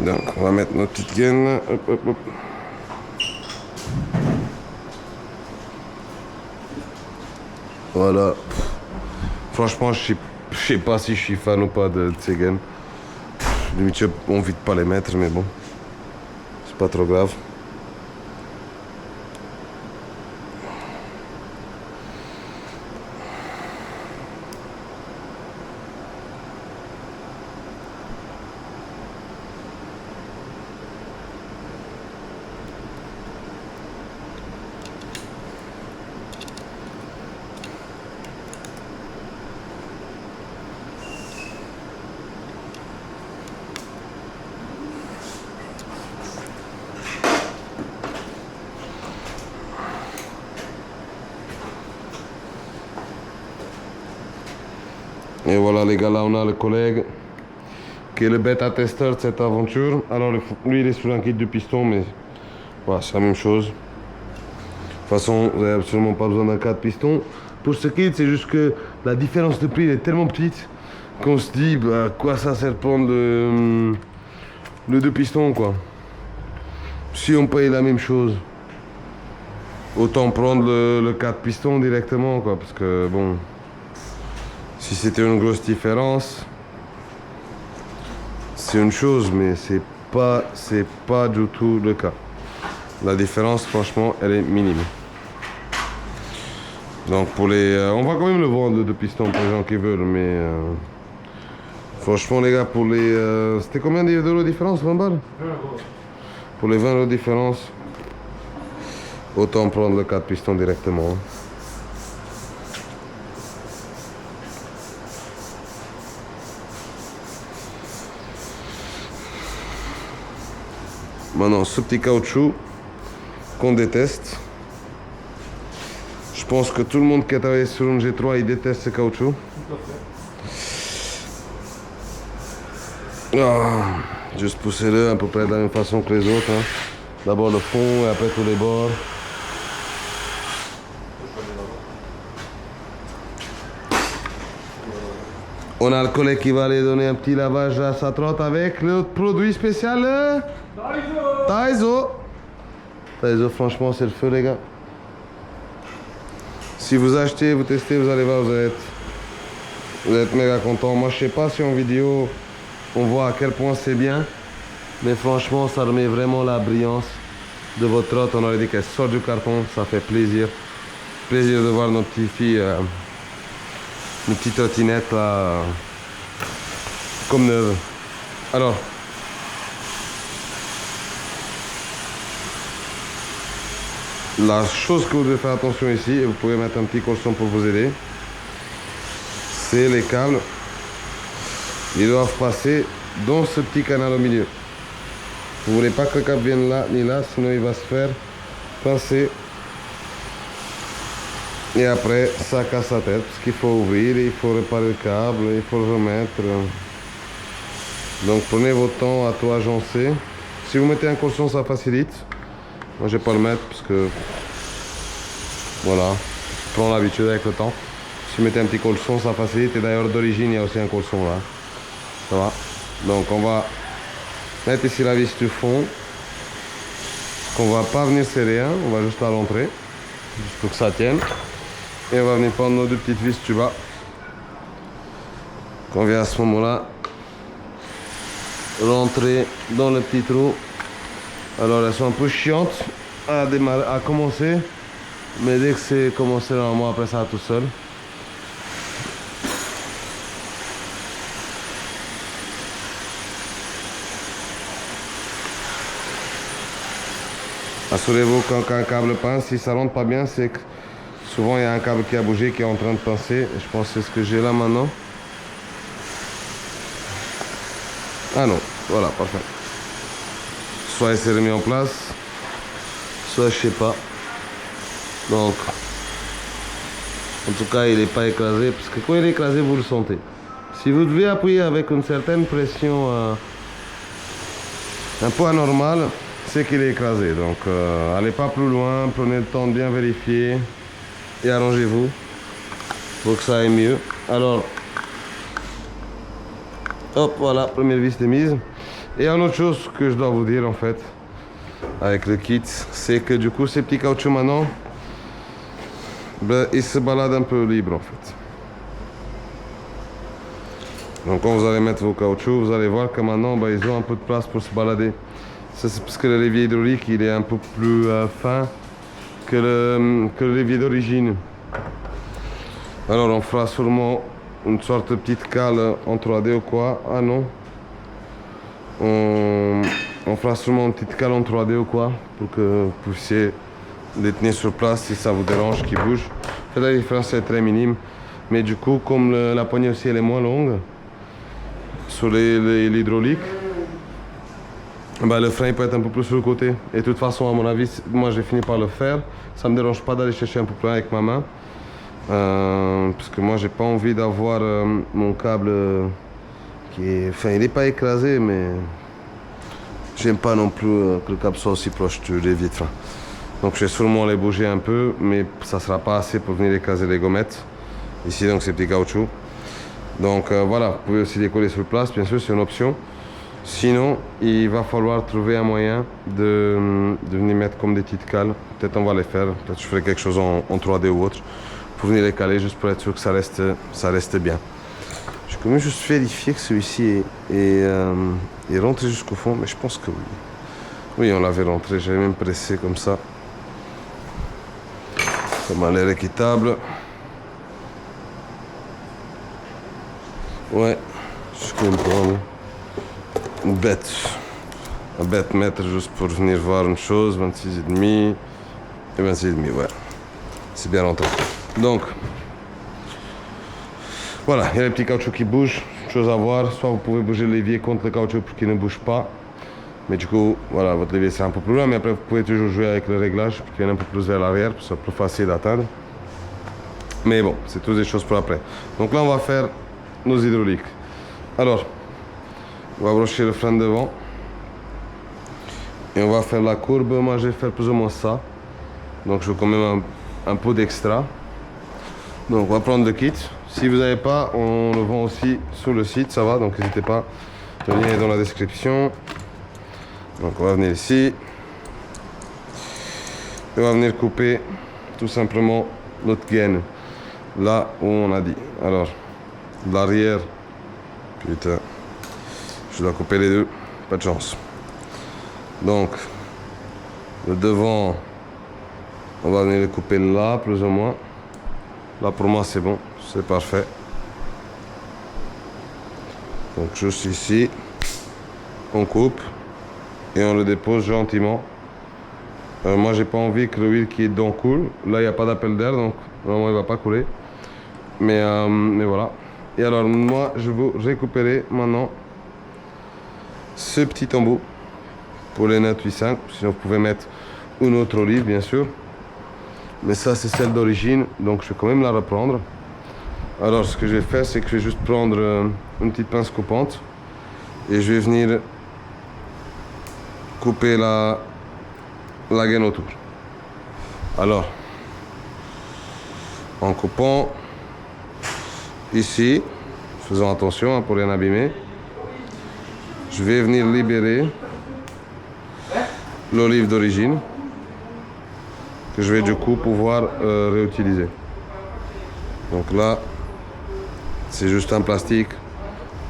Donc on va mettre notre petite gaine là. Hop, hop, hop. Voilà. Franchement, je sais pas si je suis fan ou pas de ces gaines. Limite, j'ai envie de pas les mettre, mais bon. C'est pas trop grave. Et voilà les gars, là on a le collègue qui est le bêta-testeur de cette aventure. Alors lui il est sur un kit de piston, mais voilà, c'est la même chose. De toute façon, vous n'avez absolument pas besoin d'un 4 pistons. Pour ce kit, c'est juste que la différence de prix est tellement petite qu'on se dit bah, à quoi ça sert de prendre le 2 pistons quoi. Si on paye la même chose, autant prendre le 4 pistons directement quoi, parce que bon... Si c'était une grosse différence, c'est une chose, mais c'est pas du tout le cas. La différence, franchement, elle est minime. Donc pour les... on va quand même le vendre de piston pour les gens qui veulent, mais... franchement les gars, pour les... c'était combien d'euros de différence, 20 balles?
20 euros.
Pour les 20 euros de différence, autant prendre le 4 pistons directement. Maintenant, ce petit caoutchouc qu'on déteste. Je pense que tout le monde qui a travaillé sur une G3, il déteste ce caoutchouc. Ah, juste poussez-le à peu près de la même façon que les autres. Hein. D'abord le fond et après tous les bords. On a le collègue qui va aller donner un petit lavage à sa trotte avec le produit spécial Taizo. Taizo, franchement, c'est le feu, les gars. Si vous achetez, vous testez, vous allez voir, vous êtes méga content. Moi, je sais pas si en vidéo, on voit à quel point c'est bien. Mais franchement, ça remet vraiment la brillance de votre trotte. On aurait dit qu'elle sort du carton, ça fait plaisir. Plaisir de voir nos petites filles, nos petites trottinettes là, comme neuves. Alors, la chose que vous devez faire attention ici, et vous pouvez mettre un petit colson pour vous aider, c'est les câbles. Ils doivent passer dans ce petit canal au milieu. Vous voulez pas que le câble vienne là ni là, sinon il va se faire pincer. Et après, ça casse la tête, parce qu'il faut ouvrir, il faut réparer le câble, il faut le remettre. Donc prenez votre temps à tout agencer. Si vous mettez un colson, ça facilite. Moi, je vais pas le mettre, parce que... Voilà, je prends l'habitude avec le temps. Si vous mettez un petit colson, ça facilite. Et d'ailleurs, d'origine, il y a aussi un colson là. Ça va. Donc on va mettre ici la vis du fond. Qu'on va pas venir serrer, hein. On va juste la rentrer. Juste pour que ça tienne. Et on va venir prendre nos deux petites vis du bas. Qu'on vient à ce moment-là rentrer dans le petit trou. Alors elles sont un peu chiantes à démarrer, à commencer. Mais dès que c'est commencé, normalement après ça va tout seul. Assurez-vous quand un câble pince, si ça rentre pas bien, c'est que souvent il y a un câble qui a bougé, qui est en train de pincer. Je pense que c'est ce que j'ai là maintenant. Ah non, voilà, parfait. Soit il s'est remis en place, soit je sais pas. Donc, en tout cas, il n'est pas écrasé, parce que quand il est écrasé, vous le sentez. Si vous devez appuyer avec une certaine pression un peu anormale, c'est qu'il est écrasé. Donc, allez pas plus loin, prenez le temps de bien vérifier et arrangez-vous pour que ça aille mieux. Alors, hop, voilà, première vis est mise. Et une autre chose que je dois vous dire en fait, avec le kit, c'est que du coup, ces petits caoutchoucs maintenant, ben, ils se baladent un peu libre en fait. Donc quand vous allez mettre vos caoutchoucs, vous allez voir que maintenant, ben, ils ont un peu de place pour se balader. Ça c'est parce que le levier hydraulique, il est un peu plus fin que le levier d'origine. Alors on fera sûrement une sorte de petite cale en 3D ou quoi. Ah non. On fera sûrement une petite cale en 3D ou quoi, pour que vous puissiez les tenir sur place si ça vous dérange qu'ils bougent. En fait, la différence est très minime, mais du coup, comme la poignée aussi elle est moins longue sur l'hydraulique, bah, le frein peut être un peu plus sur le côté. Et de toute façon, à mon avis, moi j'ai fini par le faire. Ça me dérange pas d'aller chercher un peu plus loin avec ma main, parce que moi j'ai pas envie d'avoir mon câble qui est, enfin, il n'est pas écrasé, mais j'aime pas non plus que le câble soit aussi proche du levier de frein. Donc je vais sûrement les bouger un peu, mais ça sera pas assez pour venir écraser les gommettes. Ici donc ces petits caoutchoucs. Donc voilà, vous pouvez aussi les coller sur place, bien sûr c'est une option. Sinon, il va falloir trouver un moyen de venir mettre comme des petites cales. Peut-être on va les faire, peut-être je ferai quelque chose en 3D ou autre, pour venir les caler juste pour être sûr que ça reste bien. quand même juste vérifier que celui-ci est rentré jusqu'au fond, mais je pense que oui. Oui, on l'avait rentré, j'avais même pressé comme ça. Ça m'a l'air équitable. Ouais, je suis même pas une bête. Un bête mètre juste pour venir voir une chose, 26,5 et 26,5, ouais. C'est bien rentré. Donc, voilà, il y a les petits caoutchoucs qui bougent. Chose à voir, soit vous pouvez bouger le levier contre le caoutchouc pour qu'il ne bouge pas. Mais du coup, voilà, votre levier c'est un peu plus loin, mais après vous pouvez toujours jouer avec le réglage pour qu'il vienne un peu plus vers l'arrière, pour que ce soit plus facile d'atteindre. Mais bon, c'est toutes des choses pour après. Donc là, on va faire nos hydrauliques. Alors, on va brocher le frein devant. Et on va faire la courbe. Moi, je vais faire plus ou moins ça. Donc, je veux quand même un peu d'extra. Donc, on va prendre le kit. Si vous n'avez pas, on le vend aussi sur le site, ça va. Donc, n'hésitez pas. Le lien est dans la description. Donc, on va venir ici. Et on va venir couper tout simplement notre gaine. Là où on a dit. Alors, l'arrière. Putain. Je dois couper les deux. Pas de chance. Donc, le devant, on va venir le couper là, plus ou moins. Là, pour moi, c'est bon. C'est parfait. Donc, juste ici, on coupe et on le dépose gentiment. Moi, j'ai pas envie que l'huile qui est dedans coule. Là, il n'y a pas d'appel d'air, donc normalement, il va pas couler. Mais voilà. Et alors, moi, je vous récupérer maintenant ce petit embout pour les 985. Sinon, vous pouvez mettre une autre olive, bien sûr. Mais ça, c'est celle d'origine, donc je vais quand même la reprendre. Alors, ce que je vais faire, c'est que je vais juste prendre une petite pince coupante et je vais venir couper la gaine autour. Alors, en coupant ici, faisons attention pour rien abîmer, je vais venir libérer l'olive d'origine que je vais du coup pouvoir réutiliser. Donc là, c'est juste un plastique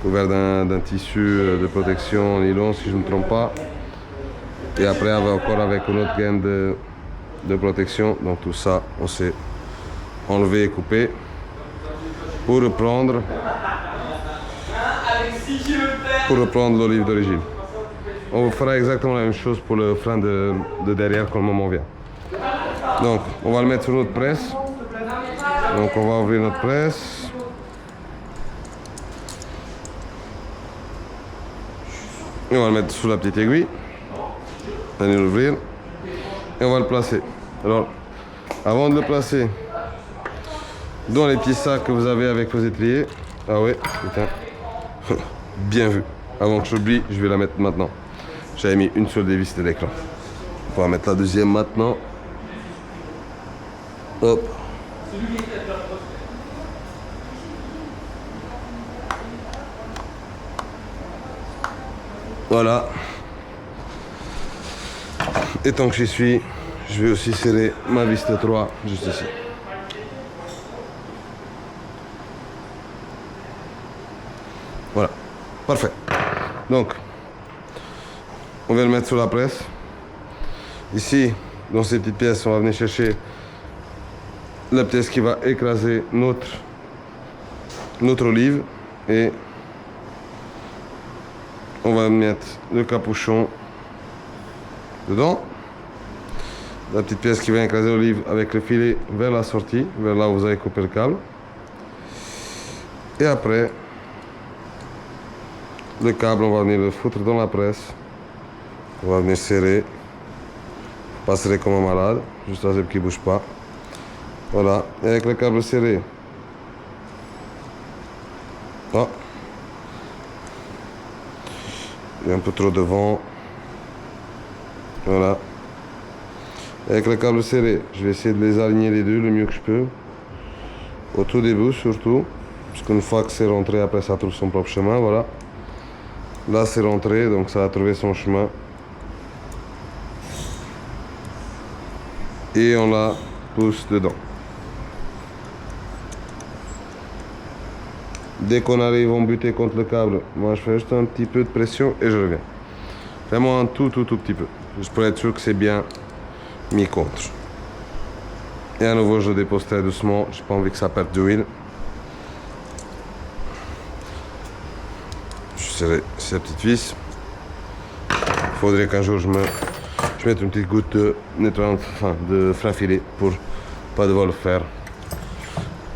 couvert d'un tissu de protection en nylon, si je ne me trompe pas. Et après, encore avec une autre gaine de protection. Donc tout ça, on s'est enlevé et coupé pour reprendre l'olive d'origine. On fera exactement la même chose pour le frein de derrière quand le moment vient. Donc, on va le mettre sur notre presse. Donc, on va ouvrir notre presse. Et on va le mettre sous la petite aiguille. On va l'ouvrir. Et on va le placer. Alors, avant de le placer dans les petits sacs que vous avez avec vos étriers. Ah ouais, putain. Bien vu. Avant que j'oublie, je vais la mettre maintenant. J'avais mis une seule des vis de l'écran. On va mettre la deuxième maintenant. Hop. Voilà. Et tant que j'y suis, je vais aussi serrer ma vis de 3 juste ici. Voilà. Parfait. Donc, on va le mettre sur la presse. Ici, dans ces petites pièces, on va venir chercher la pièce qui va écraser notre olive et on va mettre le capuchon dedans. La petite pièce qui va écraser l'olive avec le filet vers la sortie, vers là où vous avez coupé le câble. Et après, le câble, on va venir le foutre dans la presse. On va venir serrer. Pas serrer comme un malade, juste à ce qui ne bouge pas. Voilà, et avec le câble serré. Oh. Il y a un peu trop de vent. Voilà. Avec le câble serré, je vais essayer de les aligner les deux le mieux que je peux. Au tout début surtout. Parce qu'une fois que c'est rentré, après ça trouve son propre chemin. Voilà. Là c'est rentré, donc ça a trouvé son chemin. Et on la pousse dedans. Dès qu'on arrive, on bute contre le câble. Moi, je fais juste un petit peu de pression et je reviens. Vraiment un tout petit peu. Juste pour être sûr que c'est bien mis contre. Et à nouveau, je dépose très doucement. J'ai pas envie que ça perde d'huile. Je serre ces petites vis. Il faudrait qu'un jour je mette une petite goutte de nettoyant, enfin de frein filé pour pas devoir le faire.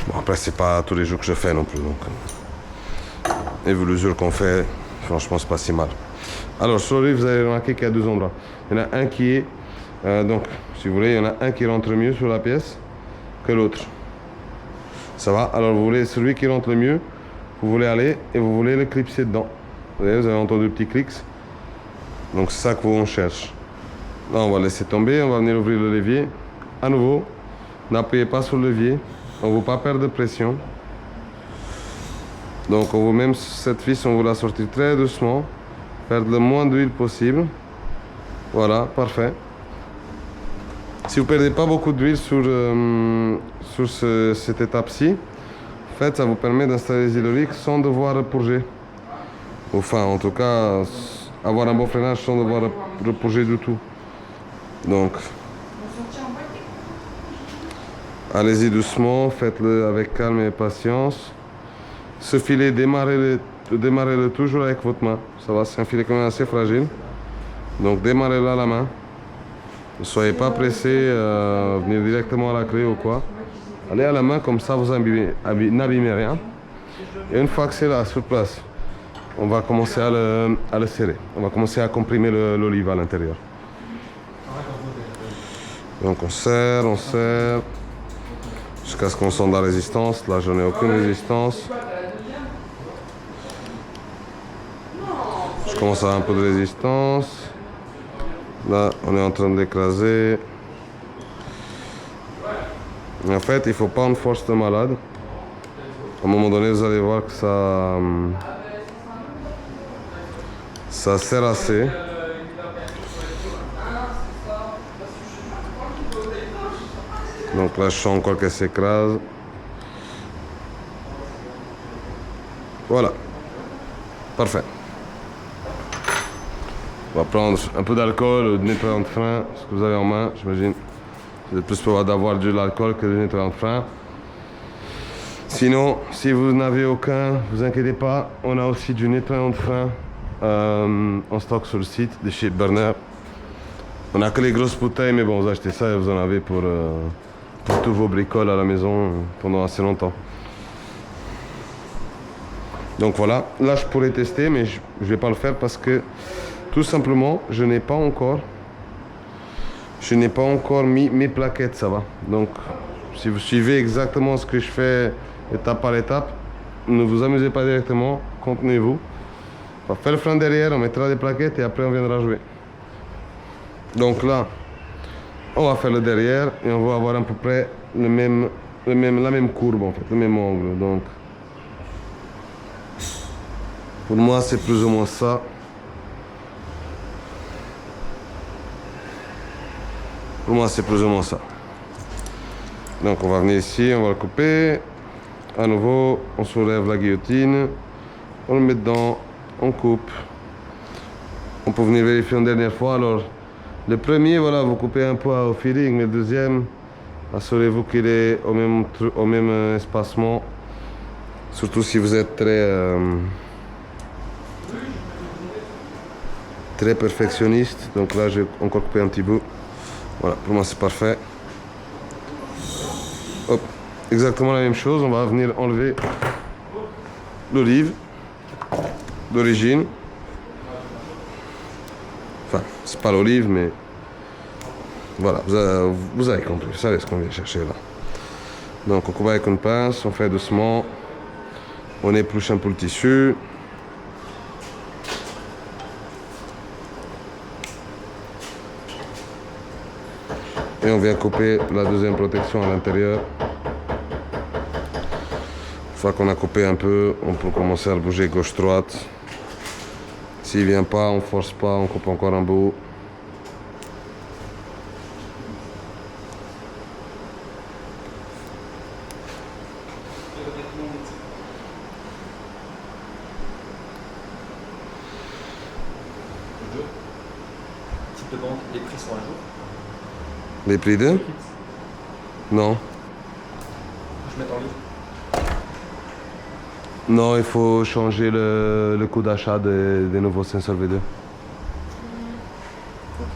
Bon, après, c'est pas tous les jours que je fais non plus. Donc, et vu l'usure qu'on fait, franchement, c'est pas si mal. Alors, sur le rive, vous avez remarqué qu'il y a deux endroits. Il y en a un qui est, donc, si vous voulez, il y en a un qui rentre mieux sur la pièce que l'autre. Ça va? Alors, vous voulez celui qui rentre le mieux, vous voulez aller et vous voulez le clipser dedans. Vous voyez, vous avez entendu le petit clic. Donc, c'est ça qu'on cherche. Là, on va laisser tomber, on va venir ouvrir le levier. À nouveau, n'appuyez pas sur le levier, on ne veut pas perdre de pression. Donc, on veut même cette vis, on veut la sortir très doucement, perdre le moins d'huile possible. Voilà, parfait. Si vous ne perdez pas beaucoup d'huile sur cette étape-ci, en fait, ça vous permet d'installer les hydrauliques sans devoir repurger. Enfin, en tout cas, avoir un bon freinage sans devoir repurger du tout. Donc, allez-y doucement, faites-le avec calme et patience. Ce filet, démarrez-le toujours avec votre main. Ça va, c'est un filet quand même assez fragile. Donc, démarrez-le à la main. Ne soyez pas pressé à venir directement à la clé ou quoi. Allez à la main, comme ça vous n'abîmez rien. Et une fois que c'est là, sur place, on va commencer à le serrer. On va commencer à comprimer l'olive à l'intérieur. Donc on serre, jusqu'à ce qu'on sente la résistance. Là, je n'ai aucune résistance. Je commence à avoir un peu de résistance. Là, on est en train de l'écraser. En fait, il ne faut pas une force de malade. À un moment donné, vous allez voir que ça serre assez. Donc là, je sens encore qu'elle s'écrase. Voilà. Parfait. On va prendre un peu d'alcool, de nettoyant de frein, ce que vous avez en main, j'imagine. Vous êtes plus probable d'avoir de l'alcool que de nettoyant de frein. Sinon, si vous n'avez aucun, vous inquiétez pas, on a aussi du nettoyant de frein en stock sur le site de chez Burner. On n'a que les grosses bouteilles, mais bon, vous achetez ça et vous en avez pour tous vos bricoles à la maison pendant assez longtemps. Donc voilà, là je pourrais tester, mais je ne vais pas le faire parce que tout simplement, je n'ai pas encore mis mes plaquettes, ça va. Donc, si vous suivez exactement ce que je fais étape par étape, ne vous amusez pas directement, contenez-vous. On va faire le frein derrière, on mettra des plaquettes et après on viendra jouer. Donc là, on va faire le derrière et on va avoir à peu près la même courbe en fait, le même angle. Donc, pour moi, c'est plus ou moins ça. Pour moi, c'est plus ou moins ça. Donc, on va venir ici, on va le couper. À nouveau, on soulève la guillotine. On le met dedans, on coupe. On peut venir vérifier une dernière fois. Alors, le premier, voilà, vous coupez un peu au feeling. Mais le deuxième, assurez-vous qu'il est au même espacement. Surtout si vous êtes très perfectionniste. Donc là, j'ai encore coupé un petit bout. Voilà, pour moi c'est parfait. Hop, exactement la même chose, on va venir enlever l'olive d'origine. Enfin, c'est pas l'olive, mais voilà, vous avez compris, vous savez ce qu'on vient chercher là. Donc on coupe avec une pince, on fait doucement, on épluche un peu le tissu. Et on vient couper la deuxième protection à l'intérieur. Une fois qu'on a coupé un peu, on peut commencer à le bouger gauche-droite. S'il ne vient pas, on ne force pas, on coupe encore un bout.
jeu. Type de banque, les prix sont à jour.
Les prix de? Non.
Je mets en ligne.
Non, il faut changer le coût d'achat des nouveaux sensors V2.
Ok.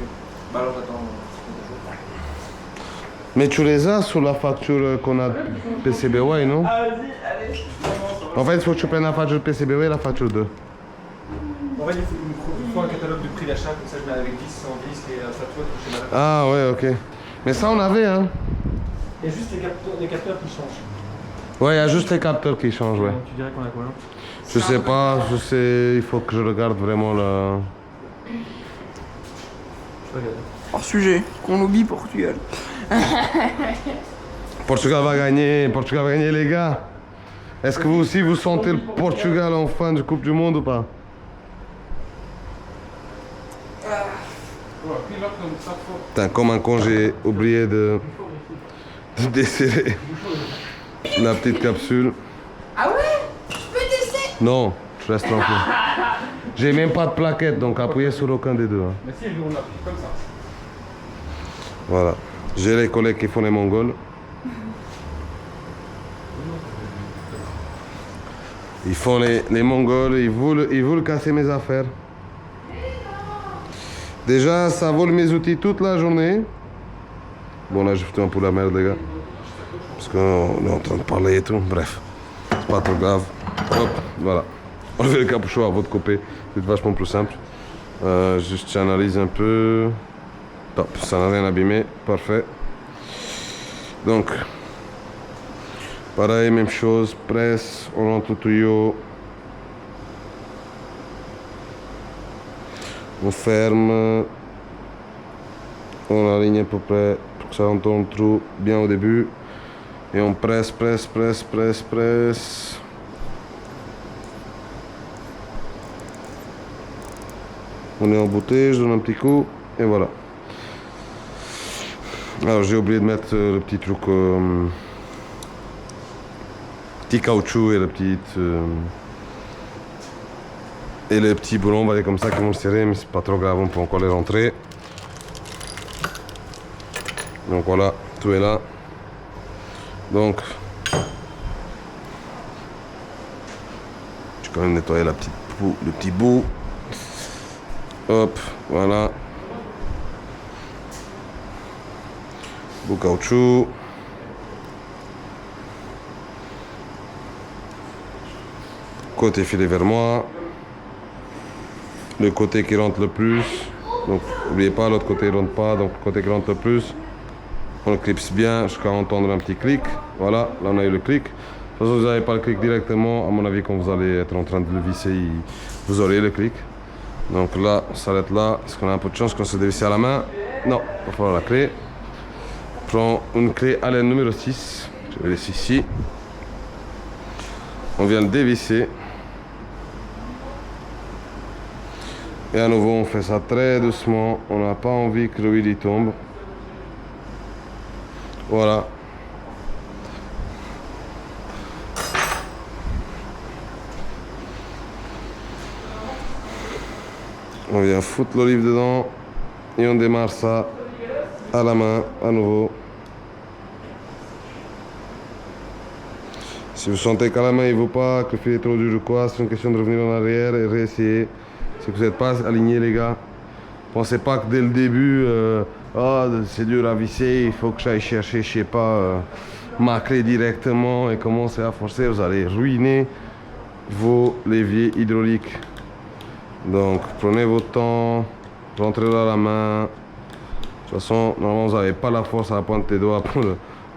Bah alors j'attends.
Mais tu les as sur la facture qu'on a PCBWay, non? En fait, il faut que tu prennes la facture PCBWay et la facture 2.
En fait, il faut un catalogue de prix d'achat, comme ça je mets avec 10, 110 et ça toi chez Malak.
Ah ouais, ok. Mais ça, on avait, hein?
Il y a juste les capteurs qui changent.
Ouais, il y a juste les capteurs qui changent, ouais.
Tu dirais qu'on a quoi là?
Je sais pas, il faut que je regarde vraiment le...
Hors sujet, qu'on oublie Portugal.
Portugal va gagner, les gars. Est-ce que vous aussi vous sentez le Portugal en fin de Coupe du Monde ou pas? Putain, comme un con, j'ai oublié de desserrer la petite capsule.
Ah ouais? Je peux tester?
Non, je reste tranquille. J'ai même pas de plaquette, donc appuyez sur aucun des deux. Hein.
Mais si, on appuie comme ça.
Voilà. J'ai les collègues qui font les Mongols. Ils font les Mongols, ils voulaient casser mes affaires. Déjà, ça vole mes outils toute la journée. Bon, là, je fais un peu la merde, les gars. Parce qu'on est en train de parler et tout. Bref, c'est pas trop grave. Hop, voilà. Enlevez le capuchon à votre côté. C'est vachement plus simple. Juste, j'analyse un peu. Top, ça n'a rien abîmé. Parfait. Donc, pareil, même chose. Presse, on rentre le tuyau. On ferme, on aligne à peu près pour que ça rentre dans le trou bien au début. Et on presse. On est embouté, je donne un petit coup et voilà. Alors j'ai oublié de mettre le petit truc, petit caoutchouc et le petit... Et les petits boulons, on va dire comme ça, qui vont serrer, mais c'est pas trop grave, on peut encore les rentrer. Donc voilà, tout est là. Donc, je vais quand même nettoyer le petit bout. Hop, voilà. Bout caoutchouc. Côté filé vers moi. Le côté qui rentre le plus, donc n'oubliez pas, l'autre côté ne rentre pas, donc le côté qui rentre le plus, on le clipse bien jusqu'à entendre un petit clic. Voilà, là on a eu le clic. De toute façon, vous n'avez pas le clic directement, à mon avis, quand vous allez être en train de le visser, vous aurez le clic. Donc là, on s'arrête là. Est-ce qu'on a un peu de chance qu'on se dévisse à la main? Non, il va falloir la clé. On prend une clé Allen numéro 6, je vais laisser ici. On vient le dévisser. Et à nouveau, on fait ça très doucement. On n'a pas envie que l'huile y tombe. Voilà. On vient foutre l'olive dedans. Et on démarre ça à la main, à nouveau. Si vous sentez qu'à la main il ne vaut pas, que le filet est trop dur ou quoi, c'est une question de revenir en arrière et réessayer. Si vous n'êtes pas alignés, les gars, pensez pas que dès le début, c'est dur à visser, il faut que j'aille chercher, je sais pas, ma clé directement et commencer à forcer, vous allez ruiner vos leviers hydrauliques. Donc prenez votre temps, rentrez-le à la main. De toute façon, normalement vous n'avez pas la force à la pointe des doigts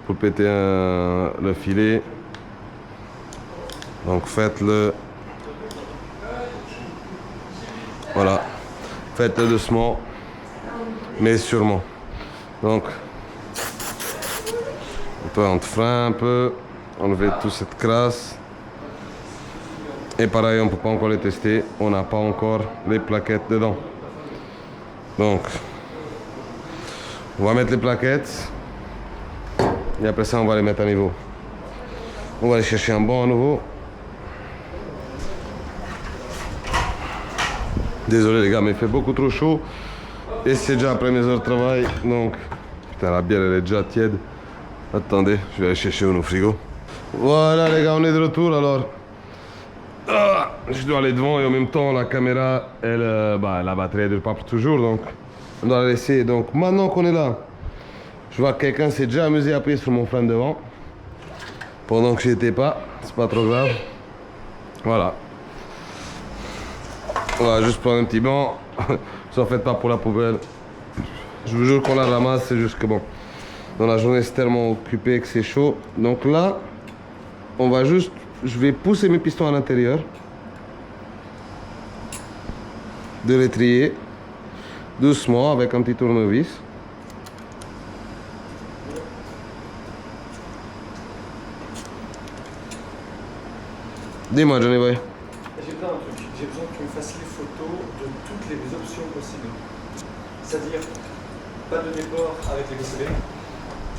pour péter le filet. Donc faites-le. Voilà, faites-le doucement, mais sûrement. Donc, on peut en frein un peu, enlever toute cette crasse. Et pareil, on ne peut pas encore les tester, on n'a pas encore les plaquettes dedans. Donc, on va mettre les plaquettes, et après ça, on va les mettre à niveau. On va aller chercher un banc à nouveau. Désolé les gars, mais il fait beaucoup trop chaud. Et c'est déjà après mes heures de travail. Donc, putain, la bière elle est déjà tiède. Attendez, je vais aller chercher un au frigo. Voilà les gars, on est de retour alors. Je dois aller devant et en même temps la caméra, la batterie ne dure pas pour toujours. Donc, on doit la laisser. Donc, maintenant qu'on est là, je vois que quelqu'un s'est déjà amusé à appuyer sur mon frein devant. Pendant que j'y étais pas, c'est pas trop grave. Voilà. On va juste prendre un petit banc. Ça en fait pas pour la poubelle. Je vous jure qu'on la ramasse, c'est juste que bon. Dans la journée c'est tellement occupé que c'est chaud. Donc là, on va juste. Je vais pousser mes pistons à l'intérieur. De l'étrier. Doucement avec un petit tournevis. Dis-moi Johnny Boy.
J'ai besoin d'un truc, j'ai besoin que tu me fasses les photos de toutes les options possibles. C'est-à-dire, pas de déport avec les PCB,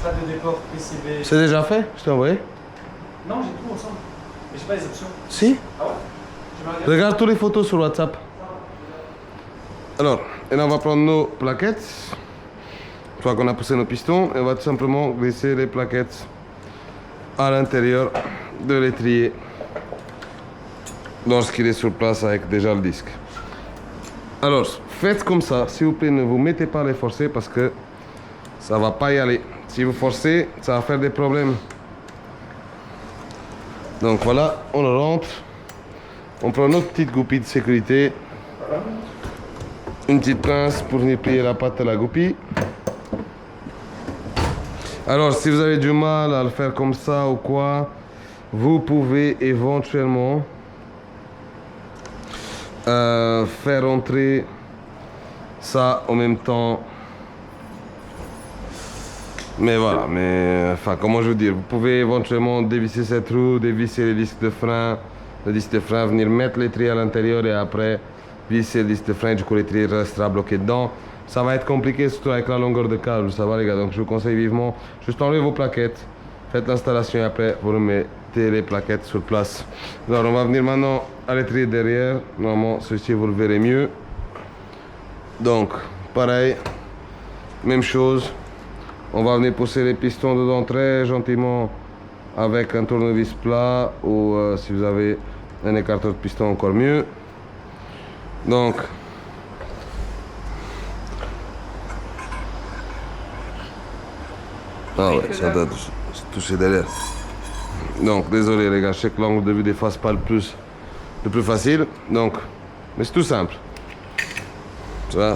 pas de déport PCB...
C'est déjà fait? Je t'ai envoyé?
Non, j'ai tout ensemble, mais j'ai pas les options.
Si?
Ah ouais? Je me regarde.
Regarde toutes les photos sur WhatsApp. Alors, et là on va prendre nos plaquettes. Une fois qu'on a poussé nos pistons, et on va tout simplement glisser les plaquettes à l'intérieur de l'étrier. Lorsqu'il est sur place avec déjà le disque. Alors, faites comme ça. S'il vous plaît, ne vous mettez pas à les forcer parce que ça va pas y aller. Si vous forcez, ça va faire des problèmes. Donc voilà, on le rentre. On prend notre petite goupille de sécurité. Une petite pince pour venir plier la patte à la goupille. Alors, si vous avez du mal à le faire comme ça ou quoi, vous pouvez éventuellement faire entrer ça en même temps. Mais voilà, enfin comment je veux dire, vous pouvez éventuellement dévisser cette roue, dévisser les disques de frein, venir mettre l'étrier à l'intérieur et après visser le disque de frein, du coup l'étrier restera bloqué dedans. Ça va être compliqué surtout avec la longueur de câble, ça va les gars, donc je vous conseille vivement, juste enlevez vos plaquettes, faites l'installation et après vous remettez les plaquettes sur place. Alors on va venir maintenant à l'étrier derrière, normalement celui-ci vous le verrez mieux. Donc pareil, même chose, on va venir pousser les pistons dedans très gentiment avec un tournevis plat ou si vous avez un écarteur de piston encore mieux. Donc ah ouais, ça doit se toucher derrière. Donc désolé les gars, je sais que l'angle de vue des fois c'est pas le plus facile. Donc, mais c'est tout simple.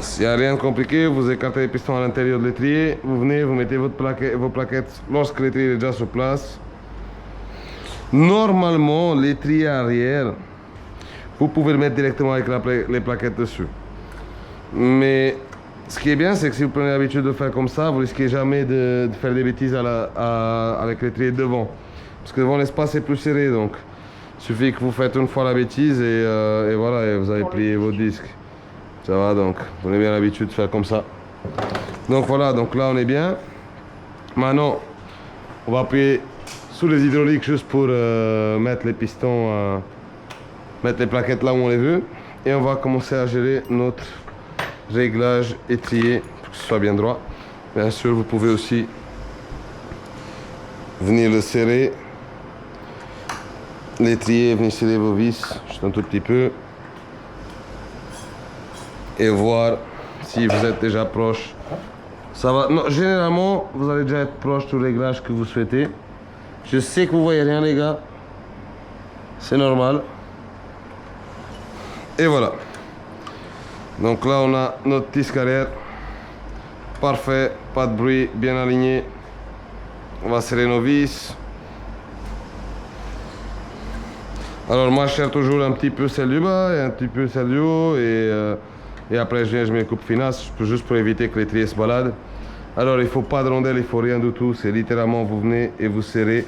S'il n'y a rien de compliqué, vous écartez les pistons à l'intérieur de l'étrier, vous venez, vous mettez vos plaquettes lorsque l'étrier est déjà sur place. Normalement, l'étrier arrière, vous pouvez le mettre directement avec les plaquettes dessus. Mais ce qui est bien, c'est que si vous prenez l'habitude de faire comme ça, vous risquez jamais de faire des bêtises avec l'étrier devant. Parce que devant l'espace est plus serré, donc il suffit que vous faites une fois la bêtise et voilà, et vous avez plié vos disques. Ça va, donc prenez bien l'habitude de faire comme ça. Donc voilà, donc là on est bien. Maintenant, on va appuyer sous les hydrauliques juste pour mettre les pistons, mettre les plaquettes là où on les veut. Et on va commencer à gérer notre réglage étrier pour que ce soit bien droit. Bien sûr, vous pouvez aussi venir le serrer. L'étrier, venir serrer vos vis juste un tout petit peu. Et voir si vous êtes déjà proche. Ça va. Non, généralement, vous allez déjà être proche du réglage que vous souhaitez. Je sais que vous voyez rien les gars. C'est normal. Et voilà. Donc là, on a notre disque arrière. Parfait, pas de bruit, bien aligné. On va serrer nos vis. Alors moi, je serre toujours un petit peu celle du bas et un petit peu celle du haut. Et après, je mets une coupe finasse, juste pour éviter que l'étrier se balade. Alors, il ne faut pas de rondelle, il ne faut rien du tout. C'est littéralement, vous venez et vous serrez.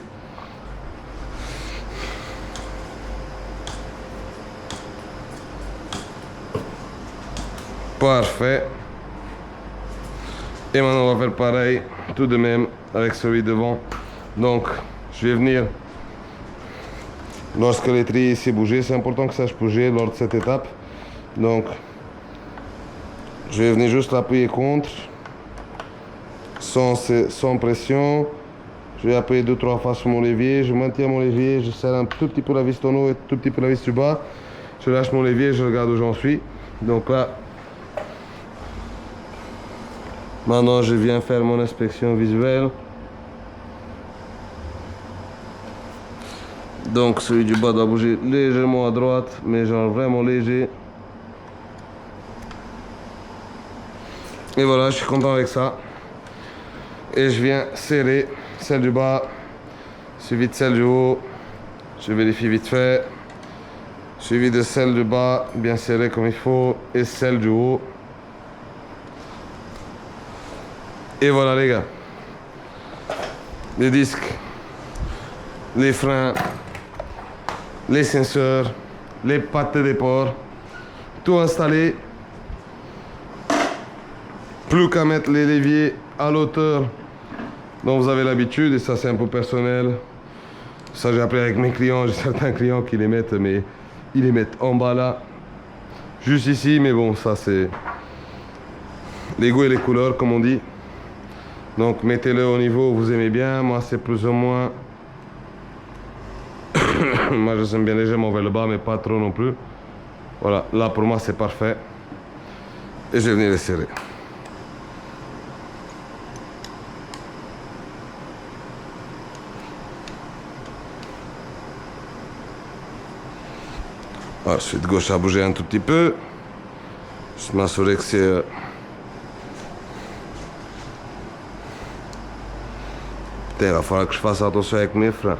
Parfait. Et maintenant, on va faire pareil, tout de même, avec celui devant. Donc, je vais venir, lorsque l'étrier s'est bougé, c'est important que ça se bouge lors de cette étape. Donc, Je vais venir juste l'appuyer contre, sans pression. Je vais appuyer 2-3 fois sur mon levier, je maintiens mon levier, je serre un tout petit peu la vis tonneau et un tout petit peu la vis du bas. Je lâche mon levier, je regarde où j'en suis. Donc là, maintenant je viens faire mon inspection visuelle. Donc celui du bas doit bouger légèrement à droite, mais genre vraiment léger. Et voilà, je suis content avec ça. Et je viens serrer celle du bas, suivi de celle du haut. Je vérifie vite fait. Suivi de celle du bas, bien serrée comme il faut, et celle du haut. Et voilà les gars. Les disques, les freins, les senseurs, les pattes de déport, tout installé. Plus qu'à mettre les leviers à l'auteur dont vous avez l'habitude, et ça c'est un peu personnel. Ça j'ai appris avec mes clients, j'ai certains clients qui les mettent, mais ils les mettent en bas là, juste ici, mais bon, ça c'est les goûts et les couleurs comme on dit. Donc mettez-le au niveau où vous aimez bien, moi c'est plus ou moins, moi je sens bien légèrement vers le bas, mais pas trop non plus. Voilà, là pour moi c'est parfait, et je vais venir les serrer. Voilà, je suis de gauche à bouger un tout petit peu. Je m'assurer que c'est... Putain, il va falloir que je fasse attention avec mes freins.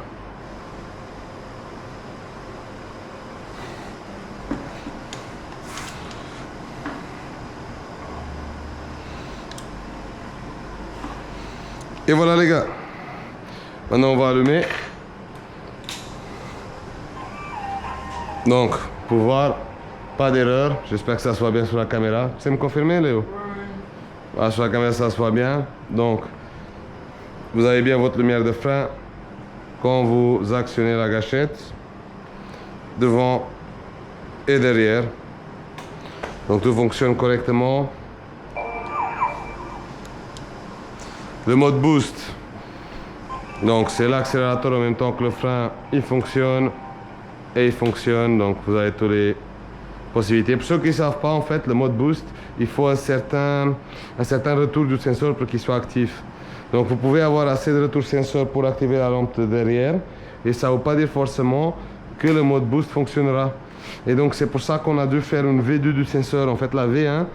Et voilà les gars. Maintenant on va allumer. Donc, pour voir, pas d'erreur. J'espère que ça soit bien sur la caméra. Tu sais me confirmer, Léo? Ah, sur la caméra, ça soit bien. Donc, vous avez bien votre lumière de frein quand vous actionnez la gâchette, devant et derrière. Donc, tout fonctionne correctement. Le mode boost. Donc, c'est l'accélérateur en même temps que le frein. Il fonctionne. Et il fonctionne, donc vous avez toutes les possibilités. Pour ceux qui ne savent pas, en fait, le mode boost, il faut un certain retour du sensor pour qu'il soit actif. Donc vous pouvez avoir assez de retour sensor pour activer la lampe de derrière, et ça ne veut pas dire forcément que le mode boost fonctionnera. Et donc c'est pour ça qu'on a dû faire une V2 du sensor. En fait, la V1,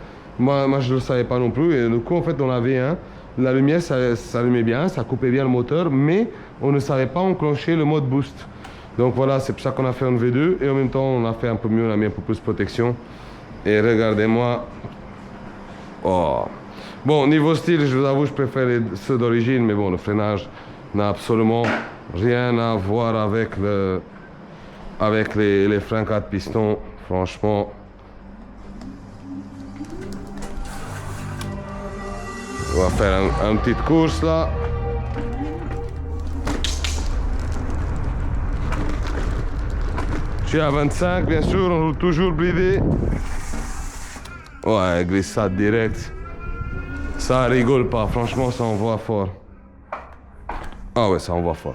moi je ne le savais pas non plus, et du coup, en fait, dans la V1, la lumière s'allumait bien, ça coupait bien le moteur, mais on ne savait pas enclencher le mode boost. Donc voilà, c'est pour ça qu'on a fait une V2, et en même temps on a fait un peu mieux, on a mis un peu plus de protection. Et regardez-moi. Oh. Bon, niveau style, je vous avoue, je préfère ceux d'origine, mais bon, le freinage n'a absolument rien à voir avec les freins 4 pistons. Franchement. On va faire une petite course là. Je suis à 25, bien sûr, on roule toujours bridé. Ouais, glissade direct. Ça rigole pas, franchement, ça envoie fort. Ah ouais, ça envoie fort.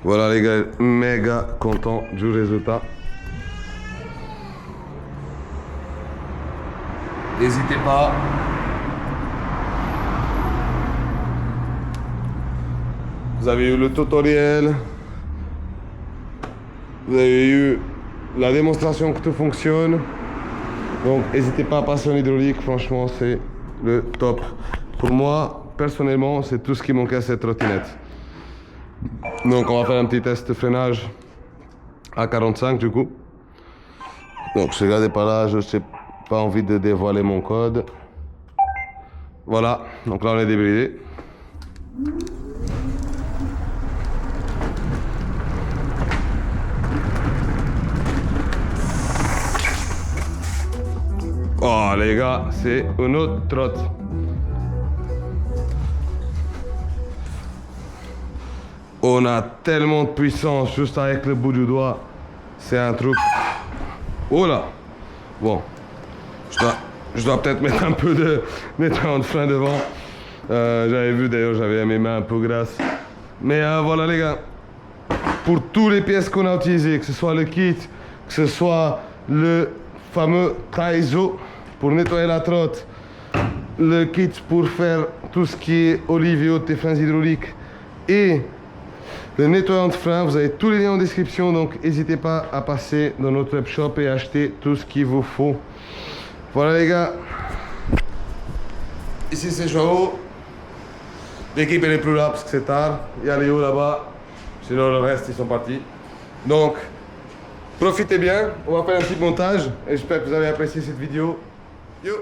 Voilà les gars, méga content du résultat. N'hésitez pas. Vous avez eu le tutoriel, vous avez eu la démonstration que tout fonctionne. Donc n'hésitez pas à passer en hydraulique, franchement c'est le top. Pour moi, personnellement, c'est tout ce qui manquait à cette trottinette. Donc on va faire un petit test de freinage à 45 du coup. Donc je regardais par là, je n'ai pas envie de dévoiler mon code. Voilà, donc là on est débridé. Oh les gars, c'est une autre trotte. On a tellement de puissance juste avec le bout du doigt. c'est un truc... Oh là. Bon. Je dois peut-être mettre un peu de nettoyant de frein devant. J'avais vu d'ailleurs, j'avais mes mains un peu grasses. Mais voilà les gars. Pour toutes les pièces qu'on a utilisées, que ce soit le kit, que ce soit le fameux Taizo pour nettoyer la trotte, le kit pour faire tout ce qui est olive et autres des freins hydrauliques et le nettoyant de frein, vous avez tous les liens en description, donc n'hésitez pas à passer dans notre web shop et acheter tout ce qu'il vous faut. Voilà les gars, ici c'est Joao, l'équipe elle est plus là parce que c'est tard, il y a Léo là-bas, sinon le reste ils sont partis. Donc profitez bien, on va faire un petit montage et j'espère que vous avez apprécié cette vidéo. Yo.